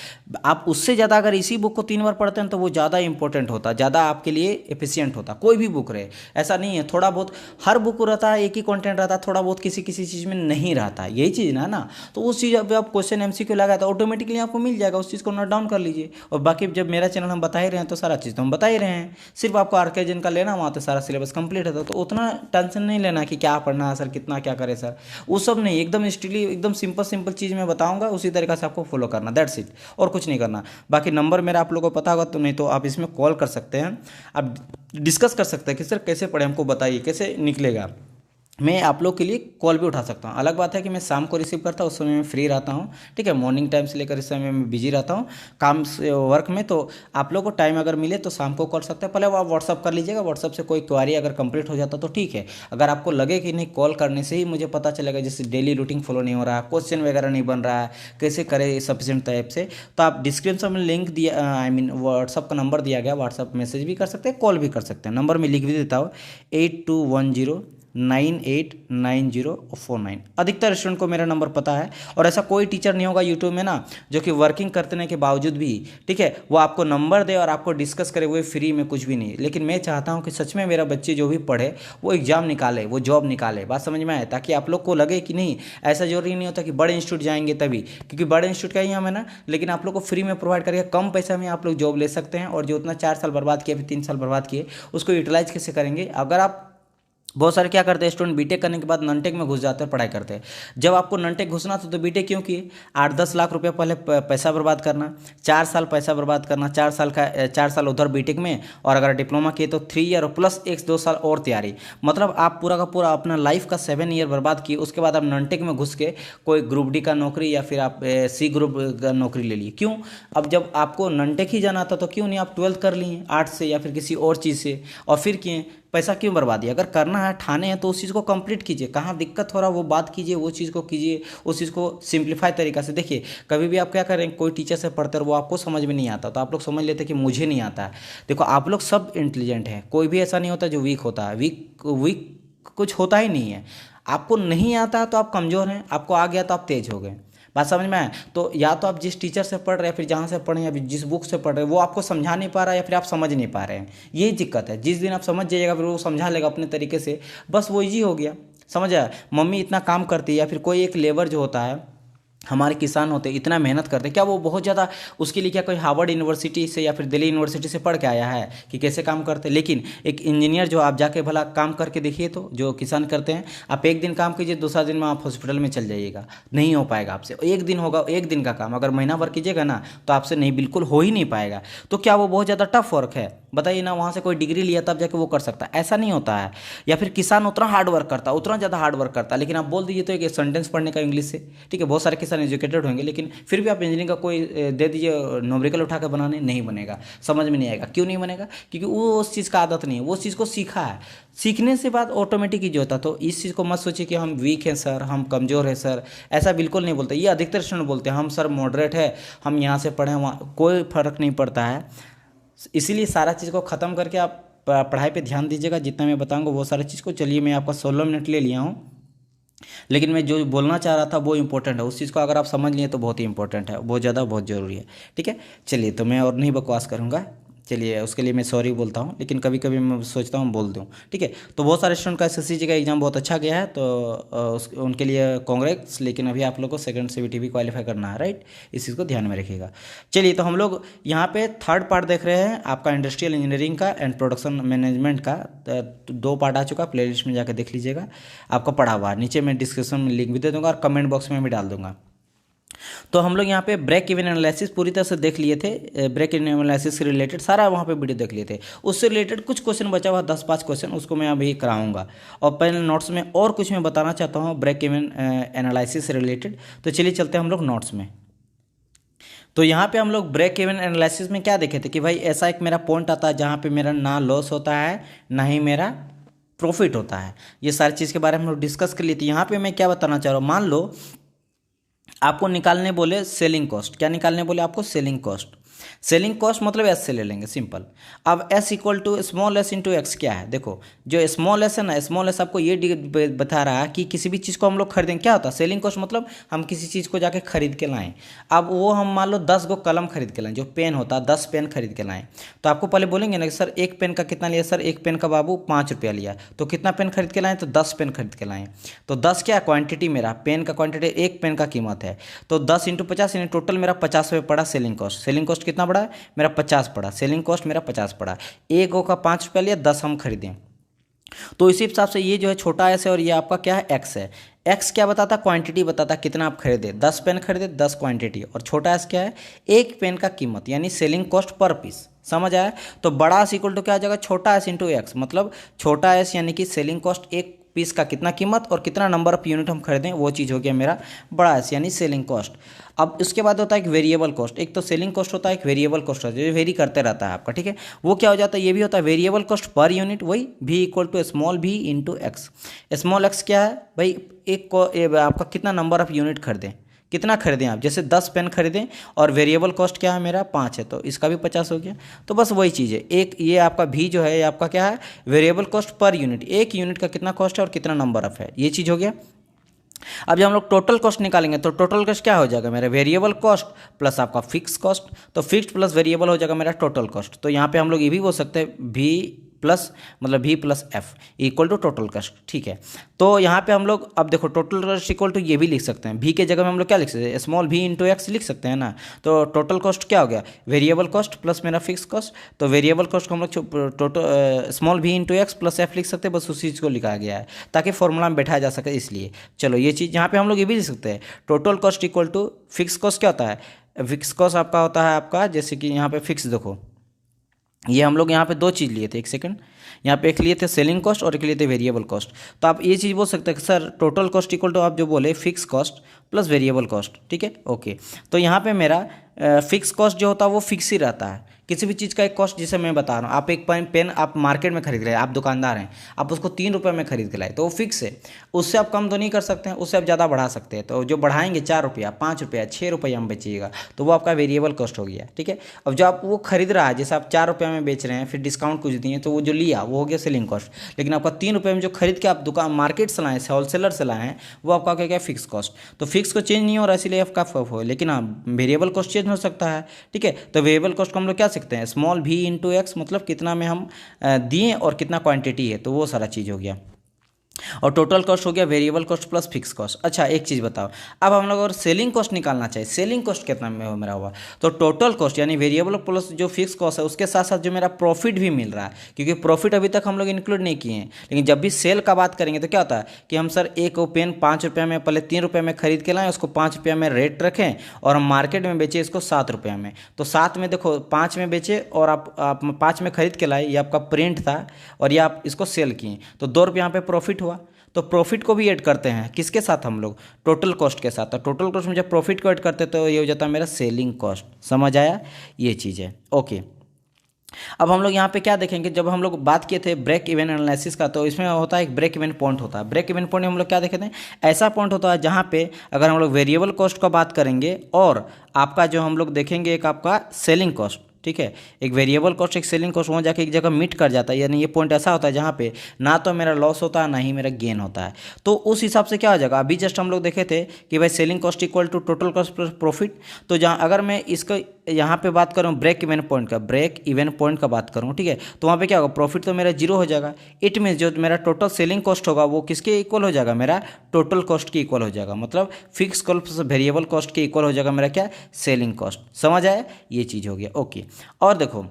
आप उससे ज़्यादा अगर इसी बुक को 3 बार पढ़ते हैं तो वो ज़्यादा इंपॉर्टेंट होता, ज़्यादा आपके लिए एफिशिएंट होता। कोई भी बुक रहे, ऐसा नहीं है, थोड़ा बहुत हर बुक रहता है, एक ही कंटेंट रहता है, थोड़ा बहुत किसी किसी चीज़ में नहीं रहता, यही चीज़ ना। तो उस चीज़ पर आप क्वेश्चन एमसीक्यू लगा तो ऑटोमेटिकली आपको मिल जाएगा, उस चीज़ को नोट डाउन कर लीजिए। और बाकी जब मेरा चैनल हम बता ही रहे हैं तो सारा चीज़ तो हम बता ही रहे हैं, सिर्फ आपको आरके जिनका लेना, वहाँ तो सारा सिलेबस कंप्लीट है। तो उतना टेंशन नहीं लेना कि क्या पढ़ना है सर, कितना क्या करे सर, वो सब नहीं। एकदम स्ट्रिक्टली, एकदम सिंपल चीज़ मैं बताऊंगा, उसी तरीके से आपको फॉलो करना, दैट्स इट, और कुछ नहीं करना। बाकी नंबर मेरा आप लोगों को पता होगा, तो नहीं तो आप इसमें कॉल कर सकते हैं, आप डिस्कस कर सकते हैं कि सर कैसे पढ़े, हमको बताइए कैसे निकलेगा। मैं आप लोग के लिए कॉल भी उठा सकता हूँ। अलग बात है कि मैं शाम को रिसीव करता हूँ, उस समय मैं फ्री रहता हूँ, ठीक है। मॉर्निंग टाइम से लेकर इस समय मैं बिजी रहता हूँ काम से, वर्क में। तो आप लोग को टाइम अगर मिले तो शाम को कर सकते हैं। पहले वो आप व्हाट्सअप कर लीजिएगा, व्हाट्सअप से कोई क्वारी अगर कंप्लीट हो जाता तो ठीक है। अगर आपको लगे कि नहीं कॉल करने से ही मुझे पता चलेगा, जैसे डेली रूटीन फॉलो नहीं हो रहा है, क्वेश्चन वगैरह नहीं बन रहा है, कैसे करें सफिशिएंट टाइप से, तो आप डिस्क्रिप्शन में लिंक दिया, आई मीन व्हाट्सअप का नंबर दिया गया, व्हाट्सअप मैसेज भी कर सकते हैं, कॉल भी कर सकते हैं। नंबर में लिख भी देता हूँ 8210 989049। अधिकतर स्टूडेंट को मेरा नंबर पता है, और ऐसा कोई टीचर नहीं होगा यूट्यूब में ना जो कि वर्किंग करने के बावजूद भी, ठीक है, वो आपको नंबर दे और आपको डिस्कस करे हुए फ्री में कुछ भी नहीं। लेकिन मैं चाहता हूँ कि सच में मेरा बच्चे जो भी पढ़े वो एग्जाम निकाले, वो जॉब निकाले। बात समझ में आए, ताकि आप लोग को लगे कि नहीं, ऐसा जरूरी नहीं होता कि बड़े इंस्टीट्यूट जाएंगे तभी, क्योंकि बड़े इंस्टीट्यूट का ही हम है ना, लेकिन आप लोग को फ्री में प्रोवाइड करके कम पैसा में आप लोग जॉब ले सकते हैं। और जो उतना 4 साल बर्बाद किए, फिर 3 साल बर्बाद किए, उसको यूटिलाइज कैसे करेंगे। अगर आप बहुत सारे क्या करते हैं स्टूडेंट, बीटेक करने के बाद ननटेक में घुस जाते हैं, पढ़ाई करते हैं। जब आपको ननटेक घुसना था तो बीटेक क्यों किए? 8-10 लाख रुपए पहले पैसा बर्बाद करना, 4 साल पैसा बर्बाद करना, 4 साल उधर बीटेक में, और अगर डिप्लोमा किए तो 3 ईयर प्लस 1-2 साल और तैयारी। मतलब आप पूरा का पूरा अपना लाइफ का 7 ईयर बर्बाद किए। उसके बाद आप ननटेक में घुस के कोई ग्रुप डी का नौकरी या फिर आप सी ग्रुप का नौकरी ले लिए। क्यों? अब जब आपको ननटेक ही जाना था तो क्यों नहीं आप 12th कर लिए आर्ट्स से या फिर किसी और चीज़ से, और फिर किए? पैसा क्यों बर्बाद दिया? अगर करना है, ठाने हैं, तो उस चीज़ को कंप्लीट कीजिए। कहाँ दिक्कत हो रहा है वो बात कीजिए, वो चीज़ को कीजिए, उस चीज़ को सिंप्लीफाई तरीका से। देखिए कभी भी आप क्या करें, कोई टीचर से पढ़ते और वो आपको समझ में नहीं आता तो आप लोग समझ लेते हैं कि मुझे नहीं आता है। देखो आप लोग सब इंटेलिजेंट हैं, कोई भी ऐसा नहीं होता जो वीक होता है। वीक कुछ होता ही नहीं है। आपको नहीं आता है तो आप कमज़ोर हैं, आपको आ गया तो आप तेज हो गए। बात समझ में आए? तो या तो आप जिस टीचर से पढ़ रहे हैं, फिर जहाँ से पढ़े, या फिर जिस बुक से पढ़ रहे हैं, वो आपको समझा नहीं पा रहा है, या फिर आप समझ नहीं पा रहे हैं। ये दिक्कत है। जिस दिन आप समझ जाइएगा फिर वो समझा लेगा अपने तरीके से, बस वो ईजी हो गया। समझ आया? मम्मी इतना काम करती है, या फिर कोई एक लेबर जो होता है, हमारे किसान होते हैं, इतना मेहनत करते हैं, क्या वो बहुत ज़्यादा उसके लिए क्या कोई हार्वर्ड यूनिवर्सिटी से या फिर दिल्ली यूनिवर्सिटी से पढ़ के आया है कि कैसे काम करते हैं? लेकिन एक इंजीनियर जो आप जाके भला काम करके देखिए, तो जो किसान करते हैं, आप एक दिन काम कीजिए, दूसरा दिन में आप हॉस्पिटल में चल जाइएगा, नहीं हो पाएगा आपसे। एक दिन होगा, एक दिन का काम अगर महीना भर कीजिएगा ना तो आपसे नहीं, बिल्कुल हो ही नहीं पाएगा। तो क्या वो बहुत ज़्यादा टफ वर्क है? बताइए ना। वहाँ से कोई डिग्री लिया तब जाके वो कर सकता है? ऐसा नहीं होता है। या फिर किसान उतना हार्ड वर्क करता है, उतना ज़्यादा हार्ड वर्क करता है, लेकिन आप बोल दीजिए तो एक सेंटेंस पढ़ने का इंग्लिश से, ठीक है, बहुत सारे किसान एजुकेटेड होंगे, लेकिन फिर भी आप इंजीनियरिंग का कोई दे दीजिए न्यूमेरिकल उठा के बनाने, नहीं बनेगा, समझ में नहीं आएगा। क्यों नहीं बनेगा? क्योंकि वो उस चीज़ का आदत नहीं है, वो उस चीज़ को सीखा है। सीखने से बाद ऑटोमेटिक ही जो होता। तो इस चीज़ को मत सोचिए कि हम वीक हैं सर, हम कमज़ोर हैं सर, ऐसा बिल्कुल नहीं बोलते। ये अधिकतर स्टूडेंट बोलते हैं हम सर मॉडरेट है, हम यहाँ से पढ़े वहाँ, कोई फ़र्क नहीं पड़ता है। इसीलिए सारा चीज़ को ख़त्म करके आप पढ़ाई पे ध्यान दीजिएगा। जितना मैं बताऊँगा वो सारी चीज़ को। चलिए मैं आपका 16 मिनट ले लिया हूँ, लेकिन मैं जो बोलना चाह रहा था वो इंपॉर्टेंट है। उस चीज़ को अगर आप समझ लिए तो बहुत ही इंपॉर्टेंट है, बहुत ज़्यादा, बहुत ज़रूरी है। ठीक है, चलिए तो मैं और नहीं बकवास करूँगा। चलिए उसके लिए मैं सॉरी बोलता हूँ, लेकिन कभी कभी मैं सोचता हूँ बोल दूँ। ठीक है, तो बहुत सारे स्टूडेंट का एसएससी का एग्जाम बहुत अच्छा गया है, तो उनके लिए कांग्रेट्स। लेकिन अभी आप लोग को सेकंड सीबीटी भी क्वालिफाई करना है, राइट? इस चीज़ को ध्यान में रखिएगा। चलिए तो हम लोग यहाँ पे थर्ड पार्ट देख रहे हैं आपका इंडस्ट्रियल इंजीनियरिंग का एंड प्रोडक्शन मैनेजमेंट का। 2 पार्ट आ चुका, प्ले लिस्ट में जाकर देख लीजिएगा, आपको पढ़ा हुआ है। नीचे मैं डिस्क्रिप्शन में लिंक भी दे दूँगा और कमेंट बॉक्स में भी डाल दूँगा। तो हम लोग यहाँ पे ब्रेक इवन एनालिसिस पूरी तरह से देख लिए थे। ब्रेक इवन एनालिसिस से रिलेटेड सारा वहाँ पे वीडियो देख लिए थे। उससे रिलेटेड कुछ क्वेश्चन बचा हुआ 10-5 क्वेश्चन, उसको मैं अभी कराऊंगा। और पहले नोट्स में और कुछ मैं बताना चाहता हूँ ब्रेक इवन एनालिसिस से रिलेटेड। तो चलिए चलते हैं हम लोग नोट्स में। तो यहाँ पे हम लोग ब्रेक इवन एनालिसिस में क्या देखे थे कि भाई ऐसा एक मेरा पॉइंट आता है जहाँ पे मेरा ना लॉस होता है ना ही मेरा प्रॉफिट होता है। ये सारी चीज़ के बारे में हम लोग डिस्कस कर लिए थे। यहाँ पे मैं क्या बताना चाह रहा हूँ, मान लो आपको निकालने बोले सेलिंग कॉस्ट। क्या निकालने बोले आपको? Selling cost. सेलिंग कॉस्ट मतलब एस से ले लेंगे, सिंपल। अब S equal to small S into X क्या है? देखो जो स्मॉल एस है ना, स्मॉल एस आपको ये बता रहा है कि किसी भी चीज़ को हम लोग खरीदें, क्या होता है सेलिंग कॉस्ट? मतलब हम किसी चीज़ को जाके खरीद के लाएं। अब वो हम मान लो 10 गो कलम खरीद के लाएं, जो पेन होता है 10 पेन खरीद के लाएं, तो आपको पहले बोलेंगे ना कि सर एक पेन का कितना लिया? सर एक पेन का बाबू 5 रुपया लिया। तो कितना पेन खरीद के लाएं? तो 10 पेन खरीद के लाएं। तो 10 क्या क्वांटिटी, मेरा पेन का क्वांटिटी, एक पेन का कीमत है। तो 10 इंटू 50 यानी टोटल मेरा 50 रुपये पड़ा सेलिंग कॉस्ट। सेलिंग कॉस्ट कितना पड़ा? मेरा 50 पड़ा। सेलिंग कॉस्ट मेरा 50 पड़ा। एक गो का 5 रुपया लिया, 10 हम खरीदें। तो इसी हिसाब से ये जो है छोटा एस है और ये आपका क्या है? एक्स है। एक्स क्या बताता? क्वांटिटी बताता, कितना आप खरीदे। 10 पेन खरीदे, 10 क्वांटिटी। और छोटा एस क्या है? एक पेन का कीमत, यानी सेलिंग कॉस्ट पर पीस। समझ आया? तो बड़ा एस इक्वल टू क्या आ जाएगा? छोटा एस इंटू एक्स। मतलब छोटा एस यानी कि सेलिंग कॉस्ट एक पीस का कितना कीमत और कितना नंबर ऑफ यूनिट हम खरीदें, वो चीज़ हो गया मेरा बड़ा एस यानी सेलिंग कॉस्ट। अब उसके बाद होता है एक वेरिएबल कॉस्ट। एक तो सेलिंग कॉस्ट होता है, एक वेरिएबल कॉस्ट होता है जो वेरी करते रहता है आपका। ठीक है, वो क्या हो जाता है? ये भी होता है वेरिएबल कॉस्ट पर यूनिट, वही v equal to small v into X. Small X क्या है भाई? आपका कितना नंबर ऑफ यूनिट खरीदें, कितना खरीदें आप, जैसे 10 पेन खरीदें और वेरिएबल कॉस्ट क्या है मेरा 5 है, तो इसका भी 50 हो गया। तो बस वही चीज़ है, एक ये आपका भी जो है ये आपका क्या है, वेरिएबल कॉस्ट पर यूनिट, एक यूनिट का कितना कॉस्ट है और कितना नंबर ऑफ है, ये चीज़ हो गया। अब जब हम लोग टोटल कॉस्ट निकालेंगे तो टोटल कॉस्ट क्या हो जाएगा मेरा, वेरिएबल कॉस्ट प्लस आपका फिक्स कॉस्ट, तो फिक्स प्लस वेरिएबल हो जाएगा मेरा टोटल कॉस्ट। तो यहाँ पे हम लोग ये भी बोल सकते हैं भी प्लस मतलब V plus F equal to total cost, ठीक है। तो यहाँ पे हम लोग अब देखो टोटल कॉस्ट इक्वल टू ये भी लिख सकते हैं, भी के जगह में हम लोग क्या लिख सकते हैं, स्मॉल भी इंटू एक्स लिख सकते हैं ना। तो टोटल कॉस्ट क्या हो गया, वेरिएबल कॉस्ट प्लस मेरा फिक्स कॉस्ट, तो वेरिएबल कॉस्ट को हम लोग टोटल स्मॉल भी इंटू एक्स प्लस एफ लिख सकते हैं, बस उसी चीज़ को लिखा गया है ताकि फॉर्मूला में बैठाया जा सके, इसलिए चलो ये चीज़ यहाँ पे हम लोग ये भी लिख सकते हैं, total cost equal to fix cost क्या होता है, फिक्स कॉस्ट आपका होता है आपका, जैसे कि यहाँ पे फिक्स देखो ये हम लोग यहाँ पे दो चीज़ लिए थे, एक सेकंड, यहाँ पे एक लिए थे सेलिंग कॉस्ट और एक लिए थे वेरिएबल कॉस्ट। तो आप ये चीज़ बोल सकते हैं कि sir total cost equal to आप जो बोले fix cost plus variable cost, ठीक है ओके। तो यहाँ पे मेरा फिक्स कॉस्ट जो होता है वो फिक्स ही रहता है, किसी भी चीज़ का एक कॉस्ट, जिसे मैं बता रहा हूँ, आप एक पेन आप मार्केट में खरीद रहे हैं, आप दुकानदार हैं, आप उसको 3 रुपये में खरीद के लाए तो वो फिक्स है, उससे आप कम तो नहीं कर सकते हैं, उससे आप ज़्यादा बढ़ा सकते हैं। तो जो बढ़ाएंगे 4 रुपया 5 रुपया 6 रुपया में बेचिएगा तो वो आपका वेरिएबल कॉस्ट हो गया, ठीक है। अब जो आप वो खरीद रहा है, जैसे आप 4 रुपये में बेच रहे हैं, फिर डिस्काउंट कुछ दिए तो वो जो लिया वो हो गया सेलिंग कॉस्ट, लेकिन आपका 3 रुपये में जो खरीद के आप दुकान मार्केट से लाएँ, होलसेलर से लाए हैं, वो आपका क्या क्या फिक्स कॉस्ट। तो फिक्स को चेंज नहीं हो रहा इसीलिए आपका हो, लेकिन हाँ वेरिएबल कॉस्ट चेंज हो सकता है, ठीक है। तो वेरिएबल कॉस्ट को हम लोग क्या सीखते हैं, स्मॉल भी इंटू एक्स, मतलब कितना में हम दिए और कितना क्वांटिटी है, तो वो सारा चीज़ हो गया। और टोटल कॉस्ट हो गया variable cost plus fix cost. अच्छा एक चीज़ बताओ, अब हम लोग अगर सेलिंग कॉस्ट निकालना चाहिए, सेलिंग कॉस्ट कितना में हो मेरा हुआ, तो टोटल कॉस्ट यानी वेरिएबल प्लस जो फिक्स कॉस्ट है उसके साथ साथ जो मेरा प्रॉफिट भी मिल रहा है, क्योंकि प्रॉफिट अभी तक हम लोग इंक्लूड नहीं किए हैं, लेकिन जब भी सेल का बात करेंगे तो क्या होता है कि हम सर एक पेन 5 रुपये में, पहले 3 रुपये में खरीद के लाएँ, उसको 5 रुपये में रेट रखें और हम मार्केट में बेचे इसको 7 रुपये में। तो 7 में देखो 5 में बेचे और आप 5 में खरीद के लाए, ये आपका प्रिंट था और ये आप इसको सेल किए, तो 2 रुपये यहाँ पे प्रॉफिट हुआ। तो प्रॉफिट को भी ऐड करते हैं किसके साथ, हम लोग टोटल कॉस्ट के साथ। तो टोटल कॉस्ट में जब प्रॉफिट को ऐड करते हैं तो ये हो जाता है मेरा सेलिंग कॉस्ट, समझ आया, ये चीज़ है ओके। अब हम लोग यहाँ पे क्या देखेंगे, जब हम लोग बात किए थे ब्रेक इवन एनालिसिस का, तो इसमें होता है एक ब्रेक इवन पॉइंट होता है। ब्रेक इवन पॉइंट हम लोग क्या देखे थे, ऐसा पॉइंट होता है जहाँ पे अगर हम लोग वेरिएबल कॉस्ट का बात करेंगे और आपका जो हम लोग देखेंगे एक आपका सेलिंग कॉस्ट, ठीक है, एक वेरिएबल कॉस्ट एक सेलिंग कॉस्ट वहाँ जाके एक जगह मीट कर जाता है, यानी ये पॉइंट ऐसा होता है जहाँ पे ना तो मेरा लॉस होता है ना ही मेरा गेन होता है। तो उस हिसाब से क्या हो जाएगा, अभी जस्ट हम लोग देखे थे कि भाई selling cost equal to total cost plus profit. तो जहाँ अगर मैं इसका यहाँ पे बात करूँ ब्रेक इवन पॉइंट का, ब्रेक इवन पॉइंट का बात करूँ, ठीक है, तो वहाँ पे क्या होगा, प्रॉफिट तो मेरा 0 हो जाएगा। इट मीन्स जो मेरा टोटल सेलिंग कॉस्ट होगा वो किसके इक्वल हो जाएगा, मेरा टोटल कॉस्ट के इक्वल हो जाएगा, मतलब fix cost plus variable cost के इक्वल हो जाएगा मेरा क्या, सेलिंग कॉस्ट, समझ आया, ये चीज़ हो गया ओके। और देखो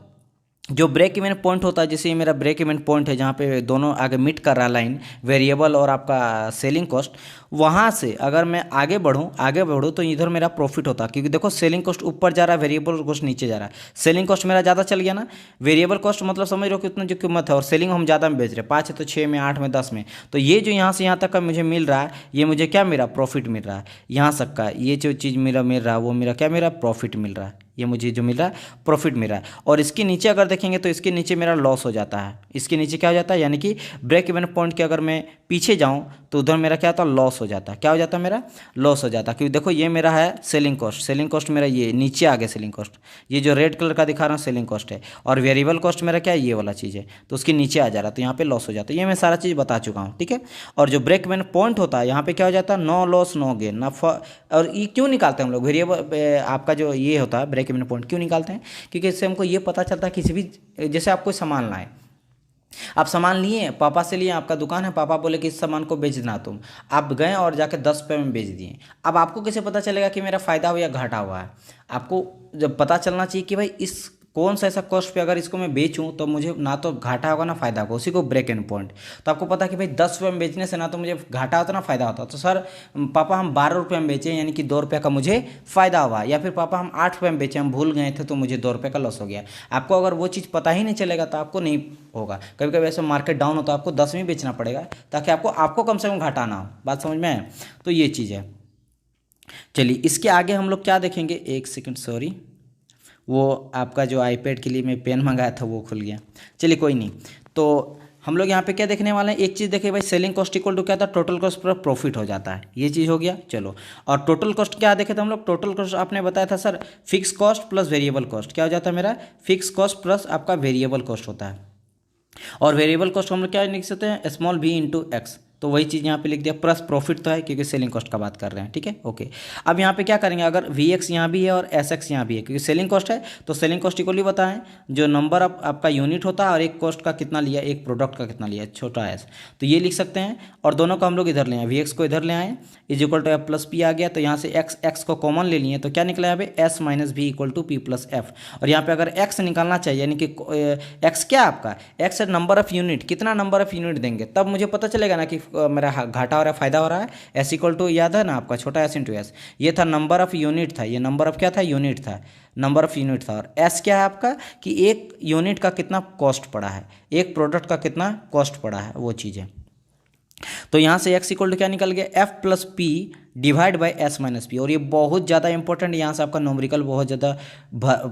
जो ब्रेक इवन पॉइंट होता है, जैसे ये मेरा ब्रेक इवन पॉइंट है जहाँ पे दोनों आगे मिट कर रहा लाइन, वेरिएबल और आपका सेलिंग कॉस्ट, वहाँ से अगर मैं आगे बढ़ूँ तो इधर मेरा प्रॉफिट होता है, क्योंकि देखो सेलिंग कॉस्ट ऊपर जा रहा है, वेरिएबल कॉस्ट नीचे जा रहा है। सेलिंग कॉस्ट मेरा ज़्यादा चल गया ना, वेरिएबल कॉस्ट मतलब समझ रहे हो कितना जो कीमत है, और सेलिंग हम ज़्यादा में बेच रहे हैं, 5 है तो 6 में 8 में 10 में, तो ये जो यहाँ से यहाँ तक का मुझे मिल रहा है, ये मुझे क्या मेरा प्रॉफिट मिल रहा है, यहाँ तक का ये जो चीज़ मेरा मिल रहा है वो मेरा क्या, मेरा प्रॉफिट मिल रहा है, ये मुझे जो मिल रहा है प्रॉफिट मिल रहा है। और इसके नीचे अगर देखेंगे तो इसके नीचे मेरा लॉस हो जाता है, इसके नीचे क्या हो जाता है, यानी कि ब्रेक इवन पॉइंट के अगर मैं पीछे जाऊं तो उधर मेरा क्या होता है, लॉस हो जाता है। क्या हो जाता है, मेरा लॉस हो जाता है, क्योंकि देखो ये मेरा है सेलिंग कॉस्ट मेरा ये नीचे आ गया सेलिंग कॉस्ट, ये जो रेड कलर का दिखा रहा हूँ सेलिंग कॉस्ट है, और वेरिएबल कॉस्ट मेरा क्या है, ये वाला चीज़ है, तो उसके नीचे आ जा रहा है, तो यहाँ पे लॉस हो जाता है। ये मैं सारा चीज़ बता चुका हूँ, ठीक है। और जो ब्रेक इवन पॉइंट होता है यहाँ पे क्या हो जाता है, नो लॉस नो गेन ना। और ये क्यों निकालते हैं हम लोग, वेरिएबल आपका जो ये होता है ब्रेक इवन पॉइंट क्यों निकालते हैं, क्योंकि इससे हमको ये पता चलता है किसी भी, जैसे आप कोई सामान लाएं, आप सामान लिए, पापा से लिए, आपका दुकान है, पापा बोले कि इस सामान को बेच देना तुम, आप गए और जाके 10 रुपये में बेच दिए। अब आपको कैसे पता चलेगा कि मेरा फ़ायदा हुआ या घाटा हुआ है, आपको जब पता चलना चाहिए कि भाई इस कौन सा ऐसा कॉस्ट पे अगर इसको मैं बेचूं तो मुझे ना तो घाटा होगा ना फ़ायदा होगा, उसी को ब्रेक एंड पॉइंट। तो आपको पता है कि भाई 10 रुपये में बेचने से ना तो मुझे घाटा होता ना फ़ायदा होता, तो सर पापा हम 12 रुपये में बेचें यानी कि 2 रुपये का मुझे फ़ायदा हुआ, या फिर पापा हम 8 रुपये में बेचें, हम भूल गए थे तो मुझे 2 रुपये का लॉस हो गया। आपको अगर वो चीज़ पता ही नहीं चलेगा तो आपको नहीं होगा। कभी कभी ऐसे मार्केट डाउन हो तो आपको 10 में बेचना पड़ेगा ताकि आपको कम से कम घाटा ना हो, बात समझ में आए, तो ये चीज़ है। चलिए इसके आगे हम लोग क्या देखेंगे, एक सेकेंड सॉरी, वो आपका जो आईपैड के लिए मैं पेन मंगाया था वो खुल गया, चलिए कोई नहीं। तो हम लोग यहाँ पे क्या देखने वाले हैं, एक चीज़ देखिए भाई, सेलिंग कॉस्ट इक्वल टू क्या था, टोटल कॉस्ट पर प्रॉफिट हो जाता है, ये चीज़ हो गया। चलो, और टोटल कॉस्ट क्या देखे थे हम लोग, टोटल कॉस्ट आपने बताया था sir fix cost plus variable cost, क्या हो जाता है मेरा, फिक्स कॉस्ट प्लस आपका वेरिएबल कॉस्ट होता है। और वेरिएबल कॉस्ट को हम लोग क्या लिख सकते हैं, स्मॉल v इंटू एक्स, तो वही चीज़ यहाँ पे लिख दिया, प्लस प्रॉफिट तो है क्योंकि सेलिंग कॉस्ट का बात कर रहे हैं, ठीक है, ओके। अब यहाँ पे क्या करेंगे, अगर वी एक्स यहाँ भी है और एस एक्स यहाँ भी है, क्योंकि सेलिंग कॉस्ट है तो सेलिंग कॉस्ट इक्वली बताएं जो नंबर ऑफ आपका यूनिट होता है और एक कॉस्ट का कितना लिया, एक प्रोडक्ट का कितना लिया, छोटा एस, तो ये लिख सकते हैं। और दोनों को हम लोग इधर ले आए, वी एक्स को इधर ले आए, is equal to F plus P आ गया, तो यहाँ से एक्स को कॉमन ले लिए, तो क्या निकला यहाँ पे S minus V equal to P plus F. और यहाँ पे अगर एक्स निकालना चाहिए, यानी कि एक्स क्या आपका, एक्स है नंबर ऑफ यूनिट, कितना नंबर ऑफ यूनिट देंगे तब मुझे पता चलेगा ना कि मेरा घाटा हो रहा है, फायदा हो रहा है। एस इक्वल टू याद है ना आपका, छोटा एस इंटू एस, ये था नंबर ऑफ यूनिट था, ये नंबर ऑफ क्या था, यूनिट था, नंबर ऑफ यूनिट था। और एस क्या है आपका, कि एक यूनिट का कितना कॉस्ट पड़ा है, एक प्रोडक्ट का कितना कॉस्ट पड़ा है, वो चीज़ है। तो यहाँ से x इक्वल टू क्या निकल गया, F plus P divide by S minus P. और ये बहुत ज़्यादा इंपॉर्टेंट, यहाँ से आपका नोमरिकल बहुत ज़्यादा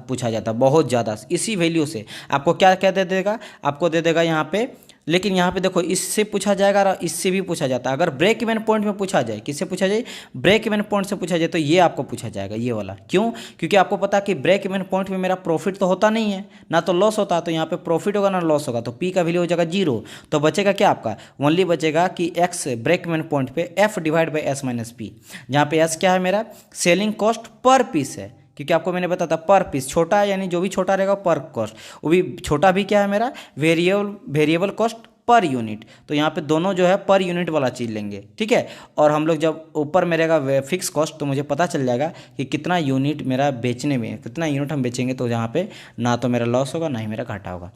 पूछा जाता है, बहुत ज़्यादा। इसी वैल्यू से आपको क्या क्या दे देगा, आपको दे देगा यहाँ पे, लेकिन यहाँ पे देखो इससे पूछा जाएगा और इससे भी पूछा जाता है। अगर ब्रेक इवन पॉइंट में पूछा जाए, किससे पूछा जाए, ब्रेक इवन पॉइंट से पूछा जाए, तो ये आपको पूछा जाएगा, ये वाला। क्यों, क्योंकि आपको पता है कि ब्रेक इवन पॉइंट में मेरा प्रॉफिट तो होता नहीं है, ना तो लॉस होता, तो यहाँ पे प्रॉफिट होगा ना लॉस होगा, तो पी का वैल्यू हो जाएगा 0। तो बचेगा क्या आपका, ओनली बचेगा कि एक्स ब्रेक इवन पॉइंट पे F divide by S minus P, जहाँ पे एस क्या है मेरा, सेलिंग कॉस्ट पर पीस है, क्योंकि आपको मैंने बताया था पर पीस छोटा है, यानी जो भी छोटा रहेगा पर कॉस्ट, वो भी छोटा भी क्या है मेरा, वेरिएबल कॉस्ट पर यूनिट। तो यहाँ पे दोनों जो है पर यूनिट वाला चीज़ लेंगे, ठीक है। और हम लोग जब ऊपर में रहेगा फिक्स कॉस्ट, तो मुझे पता चल जाएगा कि कितना यूनिट मेरा बेचने में, कितना यूनिट हम बेचेंगे, तो यहाँ पे ना तो मेरा लॉस होगा ना ही मेरा घाटा होगा।